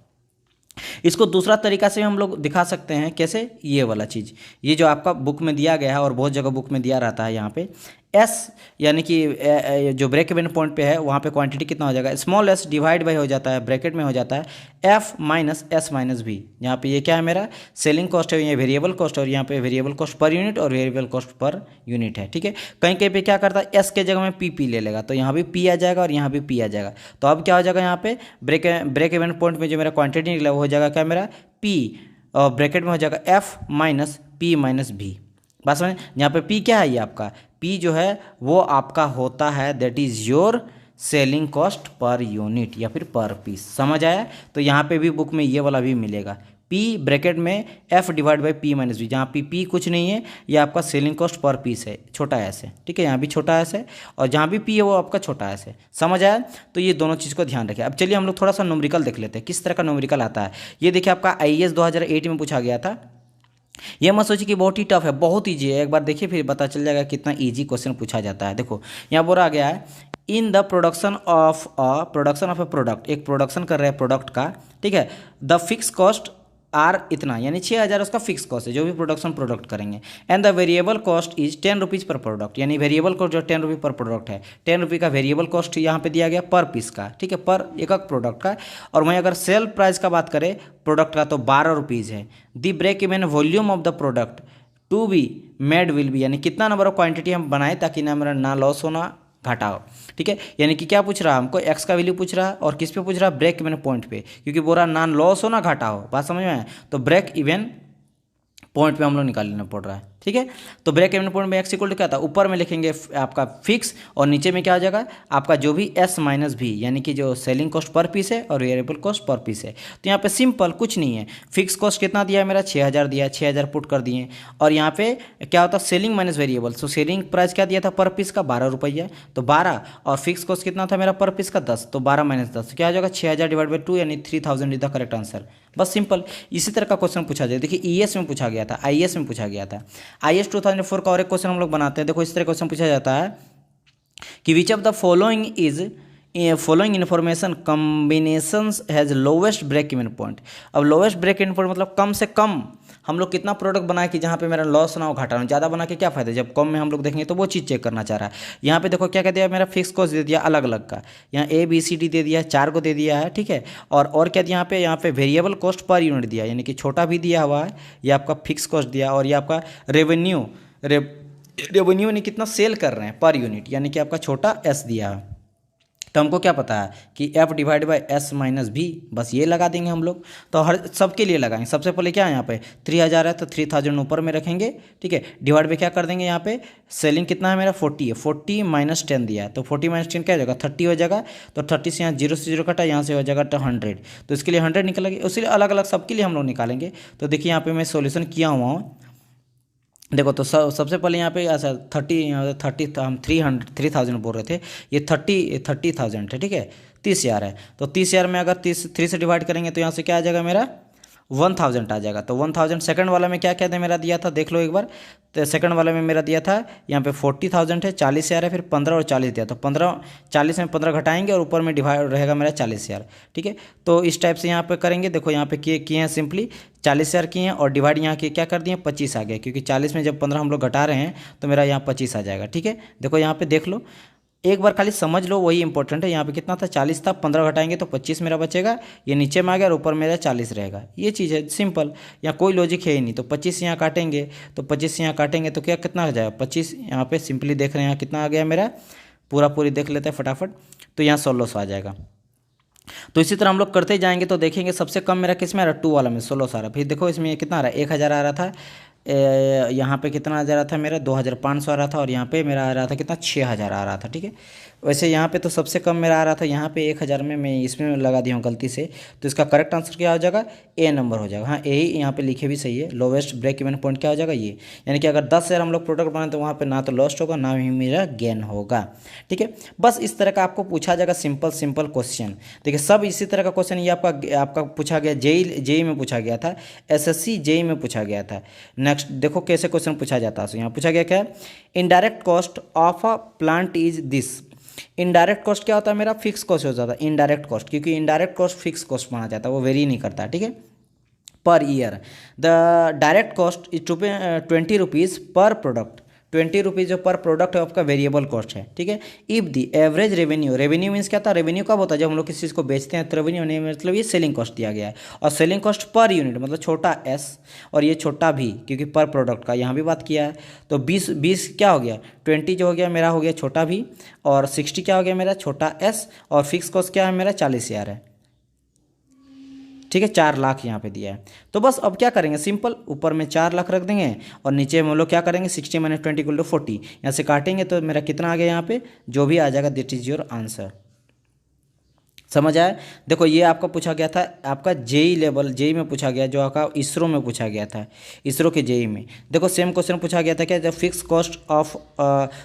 इसको दूसरा तरीका से हम लोग दिखा सकते हैं, कैसे, ये वाला चीज़, ये जो आपका बुक में दिया गया है और बहुत जगह बुक में दिया रहता है, यहाँ पे एस यानी कि जो ब्रेक इवन पॉइंट पे है वहाँ पे क्वांटिटी कितना हो जाएगा, स्मॉल एस डिवाइड बाई हो जाता है, ब्रैकेट में हो जाता है एफ माइनस एस माइनस भी। यहाँ पे ये क्या है मेरा, सेलिंग कॉस्ट है, ये वेरिएबल कॉस्ट, और यहाँ पे वेरिएबल कॉस्ट पर यूनिट और वेरिएबल कॉस्ट पर यूनिट है, ठीक है। कहीं कहीं पे क्या करता है, एस के जगह में पी ले लेगा, तो यहाँ भी पी आ जाएगा और यहाँ भी पी आ जाएगा। तो अब क्या हो जाएगा, यहाँ पे ब्रेक इवन पॉइंट में जो मेरा क्वांटिटी निकला वो हो जाएगा क्या मेरा, पी, और ब्रैकेट में हो जाएगा एफ माइनस पी माइनस भी। बात समझ, यहाँ पे पी क्या है, ये आपका पी जो है वो आपका होता है, that is your selling cost per unit या फिर पर पीस, समझ आया। तो यहाँ पे भी बुक में ये वाला भी मिलेगा, पी ब्रैकेट में F divide by P minus B, जहाँ पी कुछ नहीं है, ये आपका सेलिंग कॉस्ट पर पीस है, छोटा एस है, ठीक है, यहाँ भी छोटा एस है, और जहाँ भी पी है वो आपका छोटा एस है, समझ आया। तो ये दोनों चीज़ को ध्यान रखें। अब चलिए हम लोग थोड़ा सा न्यूमेरिकल देख लेते हैं, किस तरह का न्यूमेरिकल आता है। ये देखिए आपका IAS 2008 में पूछा गया था, ये मत सोचिए कि बहुत ही टफ है, बहुत ईजी है, एक बार देखिए फिर पता चल जाएगा कितना ईजी क्वेश्चन पूछा जाता है। देखो यहाँ बोला गया है, in the production of A product, एक प्रोडक्शन कर रहे हैं प्रोडक्ट का, ठीक है, द फिक्स कॉस्ट आर इतना, यानी 6000 उसका फिक्स कॉस्ट है जो भी प्रोडक्शन प्रोडक्ट करेंगे, and the variable cost is 10 rupees पर प्रोडक्ट, यानी वेरिएबल कॉस्ट जो 10 रुपये पर प्रोडक्ट है, 10 रुपये का वेरिएबल कॉस्ट यहाँ पे दिया गया पर पीस का, ठीक है, पर एक प्रोडक्ट का। और वहीं अगर सेल प्राइस का बात करें प्रोडक्ट का तो 12 रुपीज़ है। The break even volume of the product to be made will be, यानी कितना नंबर ऑफ क्वांटिटी हम बनाए ताकि ना मेरा ना लॉस हो ना घाटा हो, ठीक है। यानी कि क्या पूछ रहा है हमको, एक्स का वैल्यू पूछ रहा है, और किस पे पूछ रहा है, ब्रेक इवन पॉइंट पे, क्योंकि बोल रहा ना लॉस हो ना घाटा हो, बात समझ में आया। तो ब्रेक इवन पॉइंट पे हम लोग निकाल लेना पड़ रहा है, ठीक है। तो ब्रेक इवन पॉइंट में एक्स इक्वल टू क्या था, ऊपर में लिखेंगे आपका फिक्स और नीचे में क्या हो जाएगा आपका जो भी एस माइनस भी, यानी कि जो सेलिंग कॉस्ट पर पीस है और वेरिएबल कॉस्ट पर पीस है। तो यहाँ पे सिंपल कुछ नहीं है, फिक्स कॉस्ट कितना दिया है मेरा 6000 दिया है, 6000 पुट कर दिए, और यहाँ पे क्या होता है सेलिंग माइनस वेरिएबल, तो सेलिंग प्राइस क्या दिया था पर पीस का 12 रुपया, तो 12, और फिक्स कॉस्ट कितना था मेरा पर पीस का 10, तो 12 माइनस 10 क्या हो जाएगा 6000 डिवाइड बाई 2, यानी 3000 इज द करेक्ट आंसर। बस सिंपल इसी तरह का क्वेश्चन पूछा जाए। देखिए ES में पूछा गया था, IAS में पूछा गया था, IAS 2004 का और एक क्वेश्चन हम लोग बनाते हैं। देखो इस तरह क्वेश्चन पूछा जाता है कि which of the following information combinations has lowest break even point. अब लोवेस्ट ब्रेक इवन पॉइंट मतलब कम से कम हम लोग कितना प्रोडक्ट बनाए कि जहाँ पे मेरा लॉस ना हो घाटा ना, ज़्यादा बना के क्या फायदा, जब कम में हम लोग देखेंगे तो वो चीज़ चेक करना चाह रहा है। यहाँ पे देखो क्या कह दिया, मेरा फिक्स कॉस्ट दे दिया अलग अलग का, यहाँ ABCD दे दिया, 4 को दे दिया है, ठीक है। और क्या दिया यहाँ पे वेरिएबल कॉस्ट पर यूनिट दिया, यानी कि छोटा भी दिया हुआ है, ये आपका फिक्स कॉस्ट दिया, और ये आपका रेवेन्यू ने कितना सेल कर रहे हैं पर यूनिट, यानी कि आपका छोटा S दिया है। तो हमको क्या पता है कि F divide by S minus भी, बस ये लगा देंगे हम लोग। तो हर सबके लिए लगाएंगे। सबसे पहले क्या है यहाँ पे 3000 है तो 3000 ऊपर में रखेंगे, ठीक है। डिवाइड पे क्या कर देंगे, यहाँ पे सेलिंग कितना है मेरा 40 है, 40 माइनस 10 दिया है तो 40 माइनस 10 क्या हो जाएगा 30 हो जाएगा। तो 30 से यहाँ 0 से 0 कटा, यहाँ से हो जाएगा 100, तो इसके लिए 100 निकलेंगे। उसी अलग अलग सबके लिए हम लोग निकालेंगे। तो देखिए यहाँ पे मैं सोल्यूशन किया हुआ हूँ। देखो तो सबसे पहले यहाँ पे ऐसा 30 हम 3000 बोल रहे थे, ये 30,000 है, ठीक है। 30,000 है तो 30,000 में अगर 3 से डिवाइड करेंगे तो यहाँ से क्या आ जाएगा मेरा 1000 आ जाएगा। तो 1000 सेकंड वाला में क्या क्या था मेरा दिया था, देख लो एक बार। तो सेकंड वाले में मेरा दिया था यहाँ पे 40,000 है, 40,000 है, फिर 15 और 40 दिया। तो 15 40 में 15 घटाएंगे और ऊपर में डिवाइड रहेगा मेरा 40,000, ठीक है। तो इस टाइप से यहाँ पे करेंगे। देखो यहाँ पे किए हैं सिंपली 40,000 किए हैं और डिवाइड यहाँ के क्या कर दिए 25 आ गया, क्योंकि 40 में जब 15 हम लोग घटा रहे हैं तो मेरा यहाँ 25 आ जाएगा, ठीक है। देखो यहाँ पे देख लो, एक बार खाली समझ लो, वही इंपॉर्टेंट है। यहाँ पे कितना था 40 था, 15 घटाएंगे तो 25 मेरा बचेगा, ये नीचे में आ गया और ऊपर मेरा 40 रहेगा। ये चीज़ है सिंपल, यहाँ कोई लॉजिक है ही नहीं। तो 25 यहाँ काटेंगे तो 25 यहाँ काटेंगे तो क्या कितना हो जाएगा 25, यहाँ पे सिंपली देख रहे हैं यहाँ कितना आ गया मेरा, पूरी देख लेते हैं फटाफट। तो यहाँ 1600 आ जाएगा। तो इसी तरह हम लोग करते जाएंगे तो देखेंगे सबसे कम मेरा किस में आ रहा 2 वाला में 1600 आ रहा। फिर देखो इसमें कितना आ रहा है 1000 आ रहा था, यहाँ पे कितना आ जा रहा था मेरा 2500 आ रहा था और यहाँ पे मेरा आ रहा था कितना 6000 आ रहा था, ठीक है। वैसे यहाँ पे तो सबसे कम मेरा आ रहा था यहाँ पे 1000 में, मैं इसमें लगा दिया हूँ गलती से। तो इसका करेक्ट आंसर क्या हो जाएगा ए नंबर हो जाएगा। हाँ यही यहाँ पे लिखे भी सही है, लोवेस्ट ब्रेक इवन पॉइंट क्या हो जाएगा ये, यानी कि अगर 10,000 हम लोग प्रोडक्ट बनाए तो वहाँ पे ना तो लॉस्ट होगा ना ही मेरा गेन होगा, ठीक है। बस इस तरह का आपको पूछा जाएगा सिंपल क्वेश्चन। देखिए सब इसी तरह का क्वेश्चन ये आपका पूछा गया, जेई में पूछा गया था, एसएससी जेई में पूछा गया था। नेक्स्ट देखो कैसे क्वेश्चन पूछा जाता है। यहाँ पूछा गया क्या है, indirect cost of a plant is this. Indirect cost क्या होता है मेरा, फिक्स कॉस्ट हो जाता है इनडायरेक्ट कॉस्ट, क्योंकि इनडायरेक्ट कॉस्ट फिक्स कॉस्ट माना जाता है, वो वेरी नहीं करता, ठीक है। Per year the direct cost is 20 rupees पर प्रोडक्ट, 20 रुपीज़ जो पर प्रोडक्ट है आपका वेरिएबल कॉस्ट है, ठीक है। If the average revenue, revenue means क्या था, रेवेन्यू कब होता है जब हम लोग किसी चीज़ को बेचते हैं, तो रेवेन्यू नहीं मतलब ये सेलिंग कॉस्ट दिया गया है। और सेलिंग कॉस्ट पर यूनिट मतलब छोटा एस और ये छोटा भी, क्योंकि पर प्रोडक्ट का यहाँ भी बात किया है। तो 20 क्या हो गया 20 जो हो गया मेरा हो गया छोटा भी, और 60 क्या हो गया मेरा छोटा एस, और फिक्स कॉस्ट क्या है मेरा 40,000 है, ठीक है। 4 लाख यहाँ पे दिया है। तो बस अब क्या करेंगे सिंपल, ऊपर में 4 लाख रख देंगे और नीचे में हम लोग क्या करेंगे 60 माइनस 20 इक्वल टू 40, यहाँ से काटेंगे तो मेरा कितना आ गया यहाँ पे, जो भी आ जाएगा दैट इज योर आंसर। समझ आया। देखो ये आपका पूछा गया था आपका जेई लेवल, जेई में पूछा गया, जो आपका इसरो में पूछा गया था, इसरो के जेई में। देखो सेम क्वेश्चन पूछा गया था क्या, the fix cost of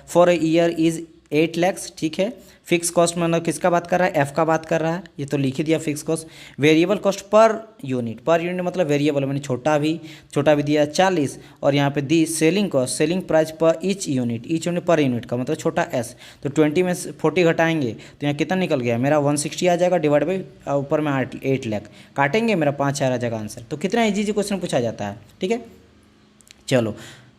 for a year is 8 lakhs, ठीक है। फिक्स कॉस्ट मतलब किसका बात कर रहा है, एफ का बात कर रहा है, ये तो लिख ही दिया fix cost. Variable cost per unit मतलब वेरिएबल मैंने छोटा भी दिया 40, और यहाँ पे दी सेलिंग कॉस्ट, सेलिंग प्राइस पर ईच यूनिट पर यूनिट का मतलब छोटा एस। तो 20 में 40 घटाएंगे तो यहाँ कितना निकल गया मेरा 160 आ जाएगा, डिवाइड बाई ऊपर में 8 लाख काटेंगे, मेरा 5,000 आ जाएगा आंसर। तो कितना इजी क्वेश्चन पूछा जाता है, ठीक है। चलो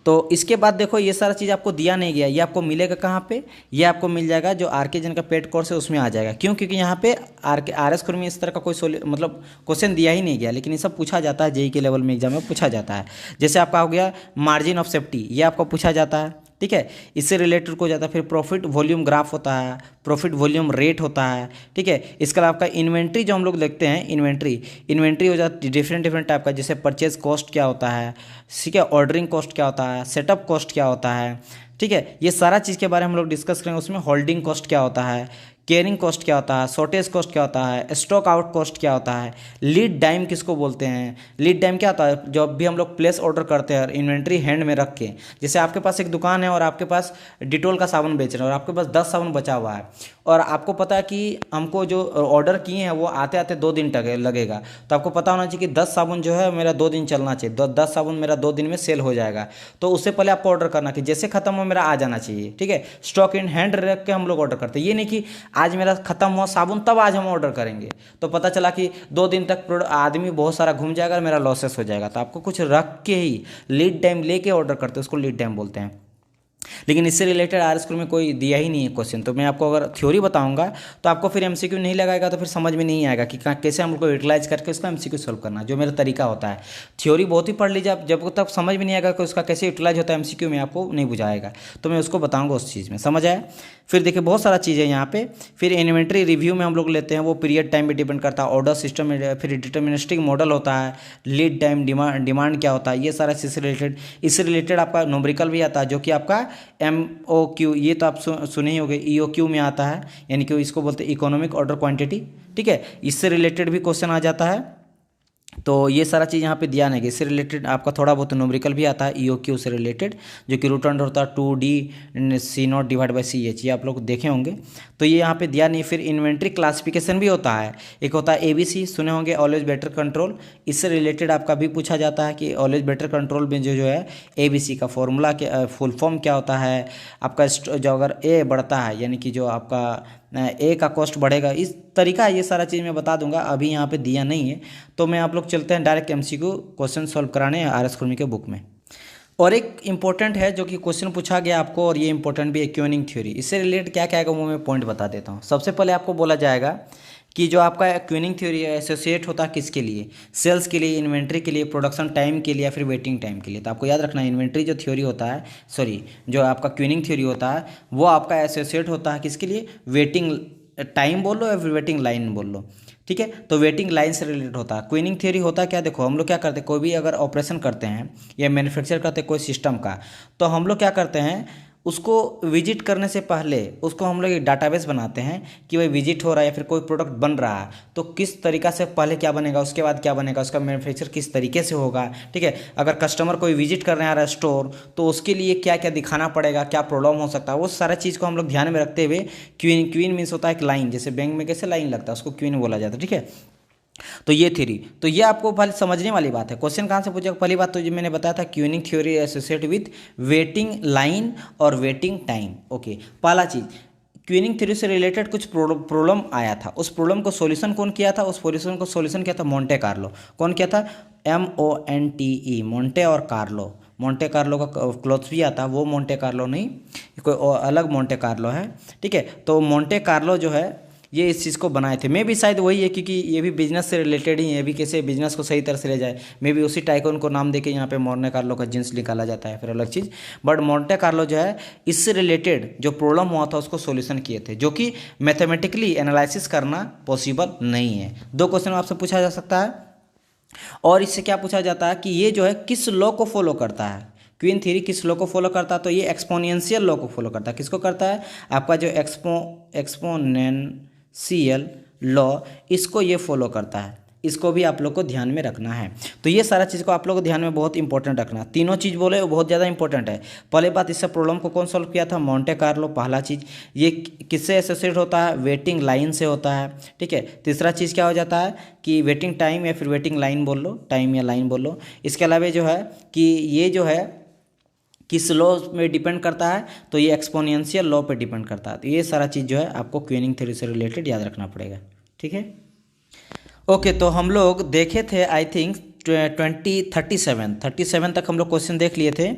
तो इसके बाद देखो ये सारा चीज़ आपको दिया नहीं गया, ये आपको मिलेगा कहाँ पे, ये आपको मिल जाएगा जो आर के जन का पेड कोर्स है उसमें आ जाएगा। क्यों, क्योंकि यहाँ पे आर एस में इस तरह का कोई मतलब क्वेश्चन दिया ही नहीं गया, लेकिन ये सब पूछा जाता है जेई के लेवल में एग्जाम में पूछा जाता है। जैसे आपका हो गया मार्जिन ऑफ सेफ्टी, ये आपको पूछा जाता है, ठीक है। इससे रिलेटेड हो जाता है। फिर प्रॉफिट वॉल्यूम ग्राफ होता है, प्रॉफिट वॉल्यूम रेट होता है, ठीक है। इसके अलावा आपका इन्वेंट्री जो हम लोग देखते हैं, इन्वेंट्री हो जाती है डिफरेंट टाइप का, जैसे परचेज कॉस्ट क्या होता है, ठीक है, ऑर्डरिंग कॉस्ट क्या होता है, सेटअप कॉस्ट क्या होता है, ठीक है। ये सारा चीज़ के बारे में हम लोग डिस्कस करेंगे। उसमें होल्डिंग कॉस्ट क्या होता है, केयरिंग कॉस्ट क्या होता है, शॉर्टेज कॉस्ट क्या होता है, स्टॉक आउट कॉस्ट क्या होता है, लीड टाइम किसको बोलते हैं। लीड टाइम क्या होता है, जब भी हम लोग प्लेस ऑर्डर करते हैं इन्वेंट्री हैंड में रख के, जैसे आपके पास एक दुकान है और आपके पास डिटोल का साबुन बेच रहे हैं और आपके पास 10 साबुन बचा हुआ है, और आपको पता है कि हमको जो ऑर्डर किए हैं वो आते आते 2 दिन तक लगेगा, तो आपको पता होना चाहिए कि 10 साबुन जो है मेरा 2 दिन चलना चाहिए, 10 साबुन मेरा 2 दिन में सेल हो जाएगा। तो उससे पहले आपको ऑर्डर करना कि जैसे खत्म हो मेरा आ जाना चाहिए, ठीक है। स्टॉक इन हैंड रख के हम लोग ऑर्डर करते हैं, ये नहीं कि आज मेरा खत्म हुआ साबुन तब आज हम ऑर्डर करेंगे, तो पता चला कि 2 दिन तक आदमी बहुत सारा घूम जाएगा और मेरा लॉसेस हो जाएगा। तो आपको कुछ रख के ही लीड टाइम लेके ऑर्डर करते हैं, उसको लीड टाइम बोलते हैं। लेकिन इससे रिलेटेड आर स्कूल में कोई दिया ही नहीं है क्वेश्चन। तो मैं आपको अगर थ्योरी बताऊंगा तो आपको फिर एमसीक्यू नहीं लगाएगा, तो फिर समझ में नहीं आएगा कि कैसे हम लोग को यूटिलाइज करके उसका एमसीक्यू सॉल्व करना, जो मेरा तरीका होता है। थ्योरी बहुत ही पढ़ लीजिए आप, जब तक समझ में नहीं आएगा कि उसका कैसे यूटिलाइज होता है एमसीक्यू में, आपको नहीं बुझाएगा। तो मैं उसको बताऊंगा उस चीज़ में, समझ आया। फिर देखिए बहुत सारा चीज़ है यहाँ पे। फिर इन्वेंट्री रिव्यू में हम लोग लेते हैं, वो पीरियड टाइम पे डिपेंड करता है, ऑर्डर सिस्टम में, फिर डिटर्मिनिस्टिक मॉडल होता है, लीड टाइम, डिमांड क्या होता है, ये सारा चीज़ से रिलेटेड। इससे रिलेटेड आपका न्यूमेरिकल भी आता है, जो कि आपका MOQ, ये तो आप सुने ही होंगे, EOQ में आता है, यानी कि इसको बोलते हैं इकोनॉमिक ऑर्डर क्वांटिटी। ठीक है, इससे रिलेटेड भी क्वेश्चन आ जाता है। तो ये सारा चीज़ यहाँ पे दिया नहीं कि इससे रिलेटेड आपका थोड़ा बहुत न्यूमेरिकल भी आता है EOQ से रिलेटेड, जो कि रूट अंडर होता है 2D C0/CH, ये आप लोग देखे होंगे। तो ये यहाँ पे दिया नहीं। फिर इन्वेंट्री क्लासिफिकेशन भी होता है, एक होता है ABC, सुने होंगे, ऑलवेज बेटर कंट्रोल। इससे रिलेटेड आपका भी पूछा जाता है कि ऑलवेज बेटर कंट्रोल में जो है ABC का फॉर्मूला के फुल फॉर्म क्या होता है। आपका जो अगर A बढ़ता है, यानी कि जो आपका A का कॉस्ट बढ़ेगा, इस तरीका है। ये सारा चीज़ मैं बता दूंगा, अभी यहाँ पे दिया नहीं है। तो मैं आप लोग चलते हैं डायरेक्ट MCQ क्वेश्चन सॉल्व कराने RS खुरमी के बुक में। और एक इंपॉर्टेंट है जो कि क्वेश्चन पूछा गया आपको, और ये इंपॉर्टेंट भी है, क्यूनिंग थ्योरी। इससे रिलेटेड क्या क्या है वो मैं पॉइंट बता देता हूँ। सबसे पहले आपको बोला जाएगा कि जो आपका क्यूनिंग थ्योरी है एसोसिएट होता है किसके लिए, सेल्स के लिए, इन्वेंट्री के लिए, प्रोडक्शन टाइम के लिए, या फिर वेटिंग टाइम के लिए। तो आपको याद रखना है, इन्वेंट्री जो थ्योरी होता है, सॉरी, जो आपका क्यूनिंग थ्योरी होता है, वो आपका एसोसिएट होता है किसके लिए, वेटिंग टाइम बोल लो या फिर वेटिंग लाइन बोल लो। ठीक है, तो वेटिंग लाइन से रिलेटेड होता है। क्वीनिंग थ्योरी होता है क्या, देखो हम लोग क्या करते हैं, कोई भी अगर ऑपरेशन करते हैं या मैन्युफैक्चर करते हैं कोई सिस्टम का, तो हम लोग क्या करते हैं, उसको विजिट करने से पहले उसको हम लोग एक डाटाबेस बनाते हैं कि भाई विजिट हो रहा है या फिर कोई प्रोडक्ट बन रहा है, तो किस तरीका से पहले क्या बनेगा, उसके बाद क्या बनेगा, उसका मैन्युफैक्चर किस तरीके से होगा। ठीक है, अगर कस्टमर कोई विजिट करने आ रहा है स्टोर, तो उसके लिए क्या क्या दिखाना पड़ेगा, क्या प्रॉब्लम हो सकता है, वो सारा चीज़ को हम लोग ध्यान में रखते हुए, क्वीन मीन्स होता है एक लाइन, जैसे बैंक में कैसे लाइन लगता है उसको क्वीन बोला जाता है। ठीक है, तो ये थ्योरी, तो ये आपको पहले समझने वाली बात है। क्वेश्चन कहाँ से पूछेगा, पहली बात तो जो मैंने बताया था, queuing theory associate with waiting line और वेटिंग टाइम। ओके, पहला चीज, क्यूनिंग थ्योरी से रिलेटेड कुछ प्रॉब्लम आया था, उस प्रॉब्लम को सॉल्यूशन कौन किया था, उस प्रॉब्लम को सॉल्यूशन किया था मोंटे कार्लो। कौन किया था, MONTE, मोंटे और कार्लो। मोंटे कार्लो का क्लॉथ भी आता है, वो मोंटे कार्लो नहीं, कोई अलग मोंटे कार्लो है। ठीक है, तो मोंटे कार्लो जो है ये इस चीज़ को बनाए थे, मे भी शायद वही है, क्योंकि ये भी बिजनेस से रिलेटेड ही है, ये भी कैसे बिजनेस को सही तरह से ले जाए, मे भी उसी टाइकून को नाम देके यहाँ पे मोंटे कार्लो का जींस निकाला जाता है, फिर अलग चीज़। बट मोंटे कार्लो जो है इससे रिलेटेड जो प्रॉब्लम हुआ था उसको सॉल्यूशन किए थे, जो कि मैथमेटिकली एनालिसिस करना पॉसिबल नहीं है। दो क्वेश्चन आपसे पूछा जा सकता है, और इससे क्या पूछा जाता है कि ये जो है किस लॉ को फॉलो करता है, क्वीन थ्योरी किस लॉ को फॉलो करता है, तो ये एक्सपोनेंशियल लॉ को फॉलो करता है। किसको करता है, आपका जो एक्सपोनेंशियल लॉ, इसको ये फॉलो करता है, इसको भी आप लोग को ध्यान में रखना है। तो ये सारा चीज़ को आप लोग को ध्यान में बहुत इंपॉर्टेंट रखना, तीनों चीज़ बोले वो बहुत ज़्यादा इंपॉर्टेंट है। पहले बात, इससे प्रॉब्लम को कौन सॉल्व किया था, मोंटे कार्लो, पहला चीज़। ये किससे एसोसिएट होता है, वेटिंग लाइन से होता है। ठीक है, तीसरा चीज़ क्या हो जाता है कि वेटिंग टाइम या फिर वेटिंग लाइन बोल लो, टाइम या लाइन बोल लो। इसके अलावा जो है कि ये जो है किस लॉ में डिपेंड करता है, तो ये एक्सपोनेंशियल लॉ पे डिपेंड करता है। तो ये सारा चीज़ जो है आपको क्वीनिंग थ्योरी से रिलेटेड याद रखना पड़ेगा। ठीक है, ओके, तो हम लोग देखे थे आई थिंक 37 तक हम लोग क्वेश्चन देख लिए थे।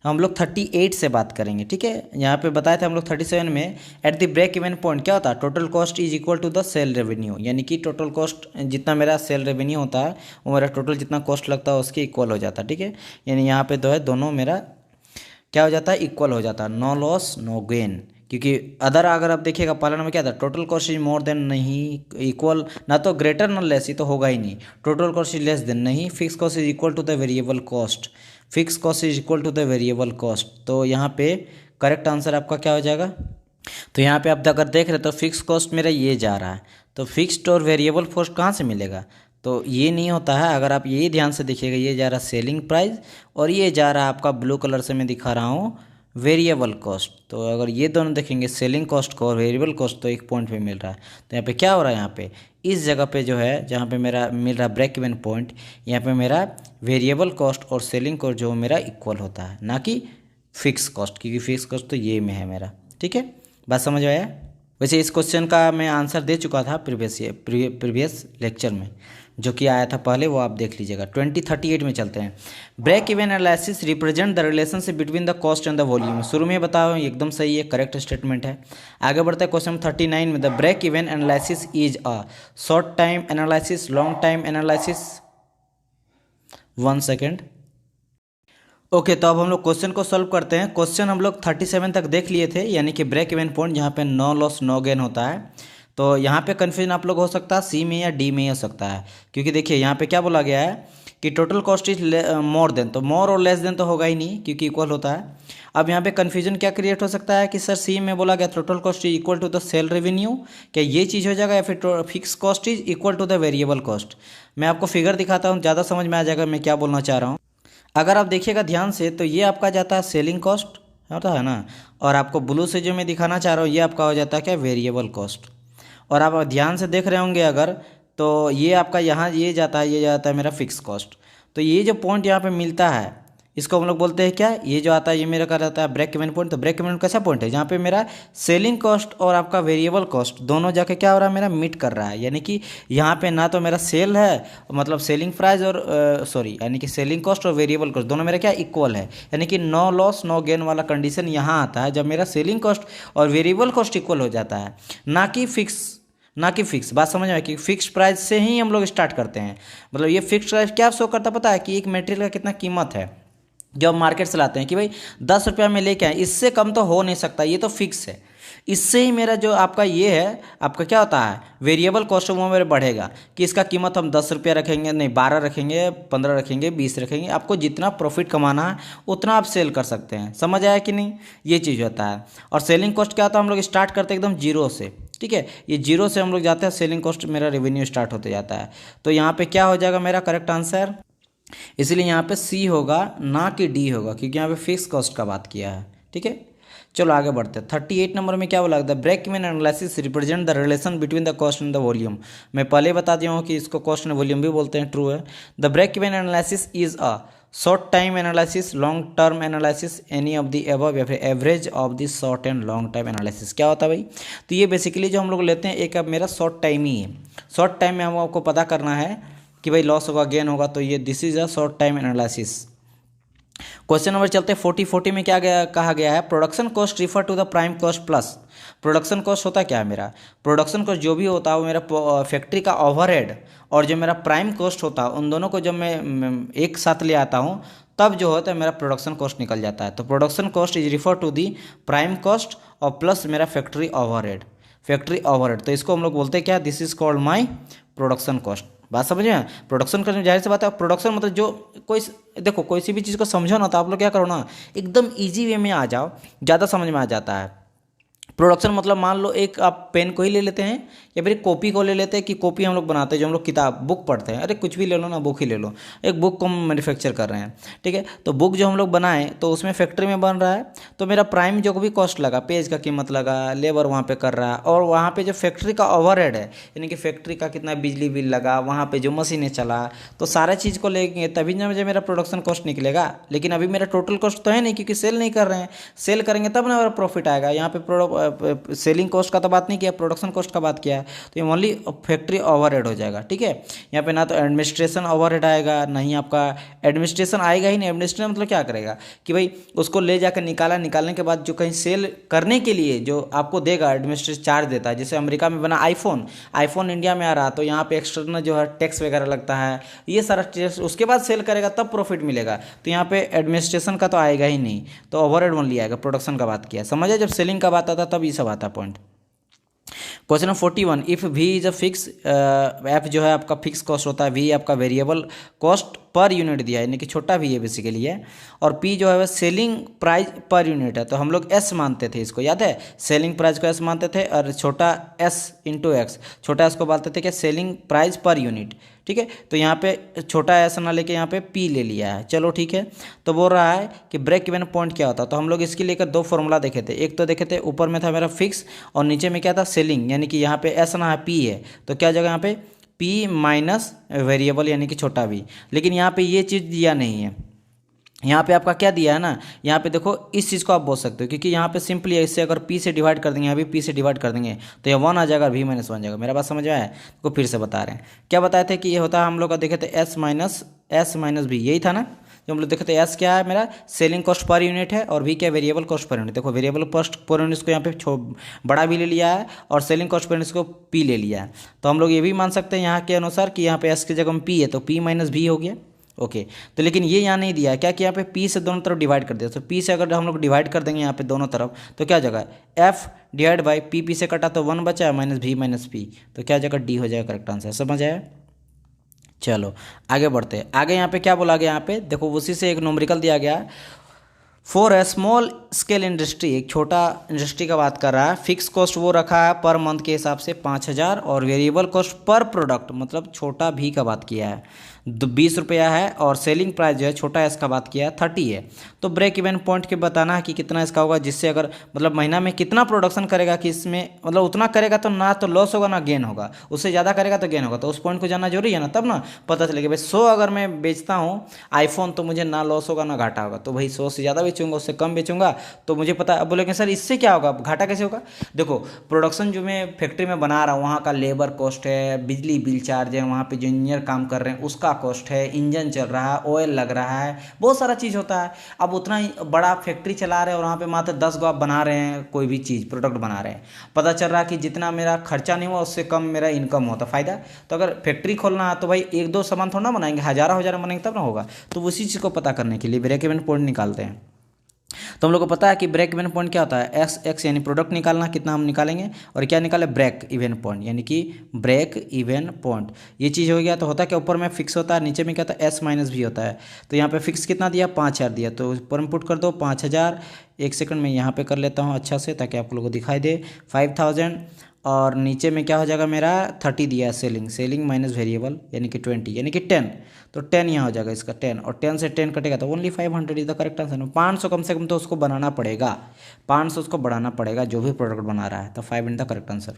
हम लोग 38 से बात करेंगे। ठीक है, यहाँ पे बताया था हम लोग 37 में, at the break even point क्या होता है, total cost is equal to the sale revenue, यानी कि टोटल कॉस्ट जितना मेरा सेल रेवेन्यू होता है वो मेरा टोटल जितना कॉस्ट लगता है उसके इक्वल हो जाता है। ठीक है, यानी यहाँ पे तो है दोनों मेरा क्या हो जाता है, इक्वल हो जाता है, नो लॉस नो गेन। क्योंकि अदर अगर आप देखिएगा पहले नंबर क्या था, total cost is more than, नहीं इक्वल, ना तो ग्रेटर ना लेस, ये तो होगा ही नहीं। Total cost is less than, नहीं। Fix cost is equal to the variable cost, fix cost is equal to the variable cost. तो यहाँ पे करेक्ट आंसर आपका क्या हो जाएगा, तो यहाँ पे आप अगर देख रहे तो फिक्स कॉस्ट मेरा ये जा रहा है, तो फिक्स्ड और वेरिएबल कॉस्ट कहाँ से मिलेगा, तो ये नहीं होता है। अगर आप यही ध्यान से देखिएगा, ये जा रहा सेलिंग प्राइस और ये जा रहा आपका ब्लू कलर से मैं दिखा रहा हूँ वेरिएबल कॉस्ट। तो अगर ये दोनों देखेंगे सेलिंग कॉस्ट को और वेरिएबल कॉस्ट, तो एक पॉइंट पे मिल रहा है। तो यहाँ पे क्या हो रहा है, यहाँ पे इस जगह पे जो है जहाँ पे मेरा मिल रहा ब्रेक इवन पॉइंट, यहाँ पे मेरा वेरिएबल कॉस्ट और सेलिंग कॉस्ट जो मेरा इक्वल होता है, ना कि फिक्स कॉस्ट, क्योंकि फिक्स कॉस्ट तो ये में है मेरा। ठीक है, बात समझ आया। वैसे इस क्वेश्चन का मैं आंसर दे चुका था प्रीवियस लेक्चर में, जो कि आया था पहले, वो आप देख लीजिएगा। 2038 में चलते हैं। Break even analysis represent the relationship between the cost and the volume. शुरू में बताओ एकदम सही है, करेक्ट स्टेटमेंट है। आगे बढ़ते हैं क्वेश्चन 39 में। The break even analysis is a short time analysis, long time analysis. 1 second. Okay, तो अब हम लोग क्वेश्चन को सॉल्व करते हैं। क्वेश्चन हम लोग 37 तक देख लिए थे, यानी कि ब्रेक इवन पॉइंट जहाँ पे नो लॉस नो गेन होता है। तो यहाँ पे कन्फ्यूजन आप लोग हो सकता है सी में या डी में हो सकता है, क्योंकि देखिए यहाँ पे क्या बोला गया है कि total cost is more than, तो मोर और लेस देन तो होगा ही नहीं क्योंकि इक्वल होता है। अब यहाँ पे कन्फ्यूजन क्या क्रिएट हो सकता है कि सर सी में बोला गया total cost is equal to the sale revenue, क्या ये चीज़ हो जाएगा, या फिर fix cost is equal to the variable cost. मैं आपको फिगर दिखाता हूँ, ज़्यादा समझ में आ जाएगा मैं क्या बोलना चाह रहा हूँ। अगर आप देखिएगा ध्यान से तो ये आपका जाता है सेलिंग कॉस्ट, होता है ना, और आपको ब्लू से जो मैं दिखाना चाह रहा हूँ ये आपका हो जाता है क्या, वेरिएबल कॉस्ट। और आप ध्यान से देख रहे होंगे अगर, तो ये आपका यहाँ ये जाता है मेरा फिक्स कॉस्ट। तो ये जो पॉइंट यहाँ पे मिलता है इसको हम लोग बोलते हैं क्या, ये जो आता है ये मेरा क्या रहता है, ब्रेक इवन पॉइंट। तो ब्रेक इवन कैसा पॉइंट है जहाँ पे मेरा सेलिंग कॉस्ट और आपका वेरिएबल कॉस्ट दोनों जाके क्या हो रहा है, मेरा मीट कर रहा है। यानी कि यहाँ पे ना तो मेरा सेल है, मतलब सेलिंग प्राइस और यानी कि सेलिंग कॉस्ट और वेरिएबल कॉस्ट दोनों मेरा क्या इक्वल है, यानी कि नो लॉस नो गेन वाला कंडीशन यहाँ आता है जब मेरा सेलिंग कॉस्ट और वेरिएबल कॉस्ट इक्वल हो जाता है, ना कि फिक्स। बात समझ में, कि फिक्स प्राइस से ही हम लोग स्टार्ट करते हैं। मतलब ये फिक्स प्राइस क्या शो करता पता है, कि एक मटेरियल का कितना कीमत है जो हम मार्केट से लाते हैं, कि भाई 10 रुपया में लेके आए, इससे कम तो हो नहीं सकता, ये तो फिक्स है। इससे ही मेरा जो आपका ये है, आपका क्या होता है वेरिएबल कॉस्ट, वो मेरे बढ़ेगा कि इसका कीमत हम 10 रुपया रखेंगे, नहीं 12 रखेंगे, 15 रखेंगे, 20 रखेंगे। आपको जितना प्रॉफिट कमाना है उतना आप सेल कर सकते हैं। समझ आया कि नहीं, ये चीज़ होता है। और सेलिंग कॉस्ट क्या होता है, हम लोग स्टार्ट करते हैं एकदम जीरो से, ठीक है, ये जीरो से हम लोग जाते हैं, सेलिंग कॉस्ट मेरा रेवेन्यू स्टार्ट होते जाता है। तो यहाँ पे क्या हो जाएगा मेरा करेक्ट आंसर, इसलिए यहाँ पे सी होगा ना कि डी होगा, क्योंकि यहाँ पे फिक्स कॉस्ट का बात किया है। ठीक है, चलो आगे बढ़ते हैं। 38 नंबर में क्या बोला, the break even analysis represent the relation between the cost and the volume. मैं पहले बता दिया हूँ कि इसको कॉस्ट एंड वॉल्यूम भी बोलते हैं, ट्रू है। The break even analysis is a short time analysis, long term analysis, any of the above, या फिर average of the short and long time analysis. क्या होता है भाई, तो ये बेसिकली जो हम लोग लेते हैं, एक अब मेरा शॉर्ट टाइम ही है। शॉर्ट टाइम में हम आपको पता करना है कि भाई लॉस होगा गेन होगा, तो ये this is a short time analysis. Question number चलते हैं 40 में क्या कहा गया है, production cost refer to the prime cost plus. Production cost होता क्या है मेरा, प्रोडक्शन कॉस्ट जो भी होता है वो मेरा फैक्ट्री का ओवरहेड और जो मेरा प्राइम कॉस्ट होता है, उन दोनों को जब मैं एक साथ ले आता हूँ तब जो होता है मेरा प्रोडक्शन कॉस्ट निकल जाता है। तो production cost is refer to the prime cost और प्लस मेरा फैक्ट्री ओवरहेड। तो इसको हम लोग बोलते हैं क्या, this is called my production cost. बात समझ में, प्रोडक्शन करने जाहिर सी बात है, प्रोडक्शन मतलब जो कोई, देखो कोई सी भी चीज़ को समझो ना तो आप लोग क्या करो ना, एकदम इजी वे में आ जाओ, ज़्यादा समझ में आ जाता है। प्रोडक्शन मतलब मान लो एक आप पेन को ही ले लेते हैं या फिर कॉपी को ले लेते हैं, कि कॉपी हम लोग बनाते हैं, जो हम लोग किताब बुक पढ़ते हैं, अरे कुछ भी ले लो ना, बुक ही ले लो, एक बुक को हम मैन्युफैक्चर कर रहे हैं, ठीक है। तो बुक जो हम लोग बनाएं तो उसमें फैक्ट्री में बन रहा है, तो मेरा प्राइम जो भी कॉस्ट लगा, पेज का कीमत लगा, लेबर वहाँ पे कर रहा है, और वहाँ पे जो फैक्ट्री का ओवरहेड है, यानी कि फैक्ट्री का कितना बिजली बिल लगा, वहाँ पे जो मशीनें चला, तो सारा चीज़ को लेंगे तभी ना मुझे मेरा प्रोडक्शन कॉस्ट निकलेगा। लेकिन अभी मेरा टोटल कॉस्ट तो है नहीं, क्योंकि सेल नहीं कर रहे हैं, सेल करेंगे तब ना मेरा प्रॉफिट आएगा। यहाँ पे सेलिंग कॉस्ट का तो बात नहीं किया, प्रोडक्शन कॉस्ट का बात किया है, तो ये ओनली फैक्ट्री ओवरहेड हो जाएगा। ठीक है, यहाँ पे ना तो एडमिनिस्ट्रेशन ओवरहेड आएगा, ना ही आपका एडमिनिस्ट्रेशन आएगा ही नहीं। एडमिनिस्ट्रेशन मतलब क्या करेगा कि भाई उसको ले जाकर निकालने के बाद जो कहीं सेल करने के लिए जो आपको देगा, एडमिनिस्ट्रेशन चार्ज देता है। जैसे अमेरिका में बना आईफोन इंडिया में आ रहा, तो यहाँ पे एक्सटर्नल जो है टैक्स वगैरह लगता है, ये सारा टैक्स उसके बाद सेल करेगा तब प्रॉफिट मिलेगा। तो यहाँ पे एडमिनिस्ट्रेशन का तो आएगा ही नहीं, तो ओवरहेड ओनली आएगा। प्रोडक्शन का बात किया, समझे, जब सेलिंग का बात आता तब ये सब आता point. Question number 41, if we is a fix, F जो है आपका फिक्स कॉस्ट होता है, वी आपका वेरिएबल कॉस्ट पर यूनिट दिया है, यानी कि छोटा वी है बेसिकली है, और पी जो है वह सेलिंग प्राइस पर यूनिट है। तो हम लोग एस मानते थे इसको, याद है, सेलिंग प्राइस को एस मानते थे, और छोटा एस इंटू एक्स, छोटा एस को बोलते थे कि सेलिंग प्राइस पर यूनिट। ठीक है, तो यहाँ पे छोटा एस ना लेके यहाँ पे पी ले लिया है। चलो ठीक है, तो बोल रहा है कि ब्रेक इवन पॉइंट क्या होता है। तो हम लोग इसके लेकर दो फॉर्मूला देखे थे, एक तो देखे थे ऊपर में था मेरा फिक्स और नीचे में क्या था सेलिंग, यानी कि यहाँ पे एस ना है पी है, तो क्या जगह यहाँ पे पी माइनस वेरिएबल यानी कि छोटा वी। लेकिन यहाँ पे ये चीज़ दिया नहीं है, यहाँ पे आपका क्या दिया है ना, यहाँ पे देखो इस चीज़ को आप बोल सकते हो, क्योंकि यहाँ पे सिंपली इससे अगर p से डिवाइड कर देंगे, यहाँ भी p से डिवाइड कर देंगे तो ये 1 आ जाएगा और v माइनस 1 जाएगा। मेरा बात समझ में आया? तो फिर से बता रहे हैं, क्या बताए थे कि ये होता है हम लोग का, देखे थे s माइनस b, यही था ना जो हम लोग देखे थे। s क्या है मेरा, सेलिंग कॉस्ट पर यूनिट है, और v क्या, वेरिएबल कॉस्ट पर यूनिट। देखो वेरिएबल कॉस्ट पर यूनिट को यहाँ पे बड़ा भी ले लिया है और सेलिंग कॉस्ट पर यूनिट को p ले लिया है। तो हम लोग ये भी मान सकते हैं यहाँ के अनुसार कि यहाँ पे s की जगह में p है तो p माइनस b हो गया। ओके तो लेकिन ये यहाँ नहीं दिया है क्या कि यहाँ पे p से दोनों तरफ डिवाइड कर दिया। तो p से अगर हम लोग डिवाइड कर देंगे यहाँ पे दोनों तरफ तो क्या जगह f डिवाइड बाई p से कटा तो 1 बचा माइनस v माइनस p, तो क्या जगह d हो जाएगा करेक्ट आंसर। समझ आया? चलो आगे बढ़ते हैं। आगे यहाँ पे क्या बोला गया, यहाँ पे देखो उसी से एक न्यूमेरिकल दिया गया है। For a small scale industry, एक छोटा इंडस्ट्री का बात कर रहा है। फिक्स कॉस्ट वो रखा है पर मंथ के हिसाब से 5000 और वेरिएबल कॉस्ट पर प्रोडक्ट मतलब छोटा भी का बात किया है 20 रुपया है, और सेलिंग प्राइस जो है छोटा एस का बात किया है 30 है। तो ब्रेक इवन पॉइंट के बताना है कि कितना इसका होगा, जिससे अगर मतलब महीना में कितना प्रोडक्शन करेगा कि इसमें मतलब उतना करेगा तो ना तो लॉस होगा ना गेन होगा, उससे ज़्यादा करेगा तो गेन होगा। तो उस पॉइंट को जानना जरूरी है ना, तब ना पता चलेगा भाई 100 अगर मैं बेचता हूँ आईफोन तो मुझे ना लॉस होगा ना घाटा होगा। तो भाई 100 से ज़्यादा बेचूंगा उससे कम बेचूंगा तो मुझे पता। अब बोलेंगे सर इससे क्या होगा, घाटा कैसे होगा? देखो प्रोडक्शन जो मैं फैक्ट्री में बना रहा हूँ वहाँ का लेबर कॉस्ट है, बिजली बिल चार्ज है, वहाँ पे जो इंजीनियर काम कर रहे हैं उसका कॉस्ट है, इंजन चल रहा है, ऑयल लग रहा है, बहुत सारा चीज़ होता है। अब उतना ही बड़ा फैक्ट्री चला रहे हैं और वहाँ पे मात्र 10 गो आप बना रहे हैं, कोई भी चीज़ प्रोडक्ट बना रहे हैं, पता चल रहा है कि जितना मेरा खर्चा नहीं हुआ उससे कम मेरा इनकम होता फायदा। तो अगर फैक्ट्री खोलना है तो भाई एक दो सामान थोड़ा ना बनाएंगे, हज़ारों बनाएंगे तब ना होगा। तो उसी चीज़ को पता करने के लिए ब्रेक इवन पॉइंट निकालते हैं। तो हम लोग को पता है कि ब्रेक इवन पॉइंट क्या होता है, एक्स यानी प्रोडक्ट निकालना, कितना हम निकालेंगे, और क्या निकाले ब्रेक इवन पॉइंट यानी कि ब्रेक इवन पॉइंट। ये चीज़ हो गया। तो होता है क्या, ऊपर में फिक्स होता है, नीचे में क्या होता है एस माइनस भी होता है। तो यहाँ पे फिक्स कितना दिया 5000 दिया, तो ऊपर में पुट कर दो 5000। एक सेकंड में यहाँ पे कर लेता हूँ अच्छा से ताकि आप लोगों को दिखाई दे 5000, और नीचे में क्या हो जाएगा मेरा 30 दिया है सेलिंग माइनस वेरिएबल यानी कि 20 यानी कि 10। तो 10 यहाँ हो जाएगा इसका 10, और 10 से 10 कटेगा तो only 500 is the correct answer. 500 कम से कम तो उसको बनाना पड़ेगा, 500 उसको बढ़ाना पड़ेगा जो भी प्रोडक्ट बना रहा है। तो 5 in the correct answer.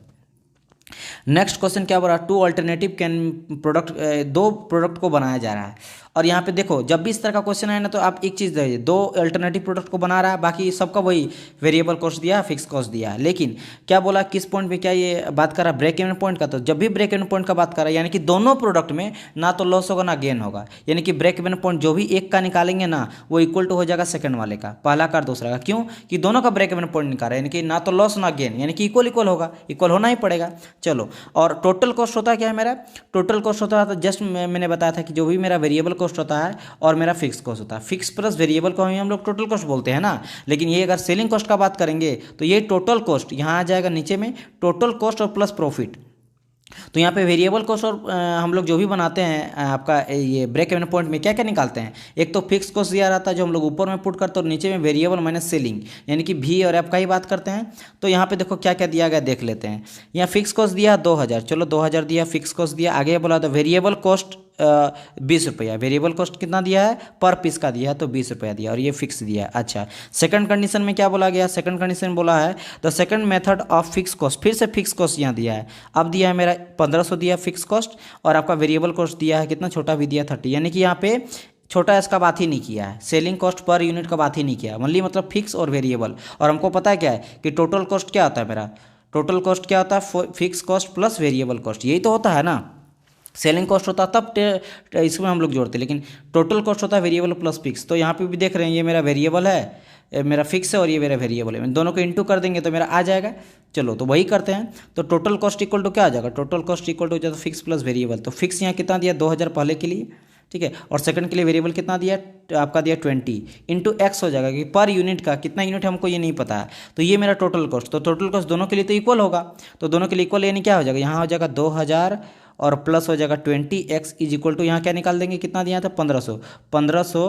Next question क्या बोल रहा है, टू अल्टरनेटिव कैन प्रोडक्ट, दो प्रोडक्ट को बनाया जा रहा है। और यहाँ पे देखो जब भी इस तरह का क्वेश्चन है ना तो आप एक चीज़ दीजिए, दो अल्टरनेटिव प्रोडक्ट को बना रहा है, बाकी सबका वही वेरिएबल कॉस्ट दिया फिक्स कॉस्ट दिया। लेकिन क्या बोला किस पॉइंट पे, क्या ये बात कर रहा है ब्रेक इवन पॉइंट का। तो जब भी ब्रेक इवन पॉइंट का बात कर रहा है यानी कि दोनों प्रोडक्ट में ना तो लॉस होगा ना गेन होगा, यानी कि ब्रेक इवन पॉइंट जो भी एक का निकालेंगे ना वो इक्वल टू हो जाएगा सेकंड वाले का, पहला का दूसरा का। क्यों कि दोनों का ब्रेक इवन पॉइंट निकाल रहा है, यानी कि ना तो लॉस ना गेन, यानी कि इक्वल होगा, इक्वल होना ही पड़ेगा। चलो, और टोटल कॉस्ट होता है क्या है मेरा, टोटल कॉस्ट होता है तो जस्ट मैंने बताया था कि जो भी मेरा वेरिएबल कॉस्ट होता है और मेरा फिक्स कॉस्ट होता है, फिक्स प्लस वेरिएबल को हम लोग टोटल कॉस्ट बोलते हैं ना। लेकिन ये अगर सेलिंग कॉस्ट का बात करेंगे तो ये टोटल कॉस्ट यहाँ आ जाएगा नीचे में, टोटल कॉस्ट और प्लस प्रॉफिट। तो यहाँ पे वेरिएबल कॉस्ट और हम लोग जो भी बनाते हैं आपका ये ब्रेक इवन पॉइंट में क्या क्या निकालते हैं, एक तो फिक्स कॉस्ट दिया रहता है जो हम लोग ऊपर में पुट करते हैं, और नीचे में वेरिएबल माइनस सेलिंग यानी कि भी और एफ का ही बात करते हैं। तो यहाँ पे देखो क्या क्या दिया गया देख लेते हैं। यहाँ फिक्स कॉस्ट दिया 2000, चलो 2000 दिया फिक्स कॉस्ट दिया। आगे बोला तो वेरिएबल कॉस्ट 20 रुपया, वेरिएबल कॉस्ट कितना दिया है पर पीस का दिया है तो 20 रुपया दिया, और ये फिक्स दिया है। अच्छा, सेकंड कंडीशन में क्या बोला गया, सेकंड कंडीशन बोला है the second method of fix cost, फिर से फिक्स कॉस्ट यहाँ दिया है। अब दिया है मेरा 1500 दिया फिक्स कॉस्ट, और आपका वेरिएबल कॉस्ट दिया है कितना छोटा भी दिया 30, यानी कि यहाँ पे छोटा इसका बात ही नहीं किया है, सेलिंग कॉस्ट पर यूनिट का बात ही नहीं किया, ओनली मतलब फिक्स और वेरिएबल। और हमको पता है क्या है कि टोटल कॉस्ट क्या होता है मेरा, टोटल कॉस्ट क्या होता है fix cost plus variable cost, यही तो होता है ना। सेलिंग कॉस्ट होता तब इसमें हम लोग जोड़ते, लेकिन टोटल कॉस्ट होता है वेरिएबल प्लस फिक्स। तो यहाँ पे भी देख रहे हैं ये मेरा वेरिएबल है, मेरा फिक्स है, और ये मेरा वेरिएबल है, दोनों को इंटू कर देंगे तो मेरा आ जाएगा। चलो तो वही करते हैं। तो टोटल कॉस्ट इक्वल टू क्या आ जाएगा, टोटल कॉस्ट इक्वल टू हो जाता फिक्स प्लस वेरिएबल। तो फिक्स यहाँ कितना दिया 2000 पहले के लिए, ठीक है, और सेकंड के लिए वेरिएबल कितना दिया आपका दिया 20 इंटू एक्स हो जाएगा, कि पर यूनिट का कितना यूनिट हमको ये नहीं पता है। तो ये मेरा टोटल कॉस्ट, तो टोटल कॉस्ट दोनों के लिए तो इक्वल होगा, तो दोनों के लिए इक्वल यानी क्या हो जाएगा, यहाँ हो जाएगा 2000 और प्लस हो जाएगा 20x इज इक्वल टू यहाँ क्या निकाल देंगे, कितना दिया था 1500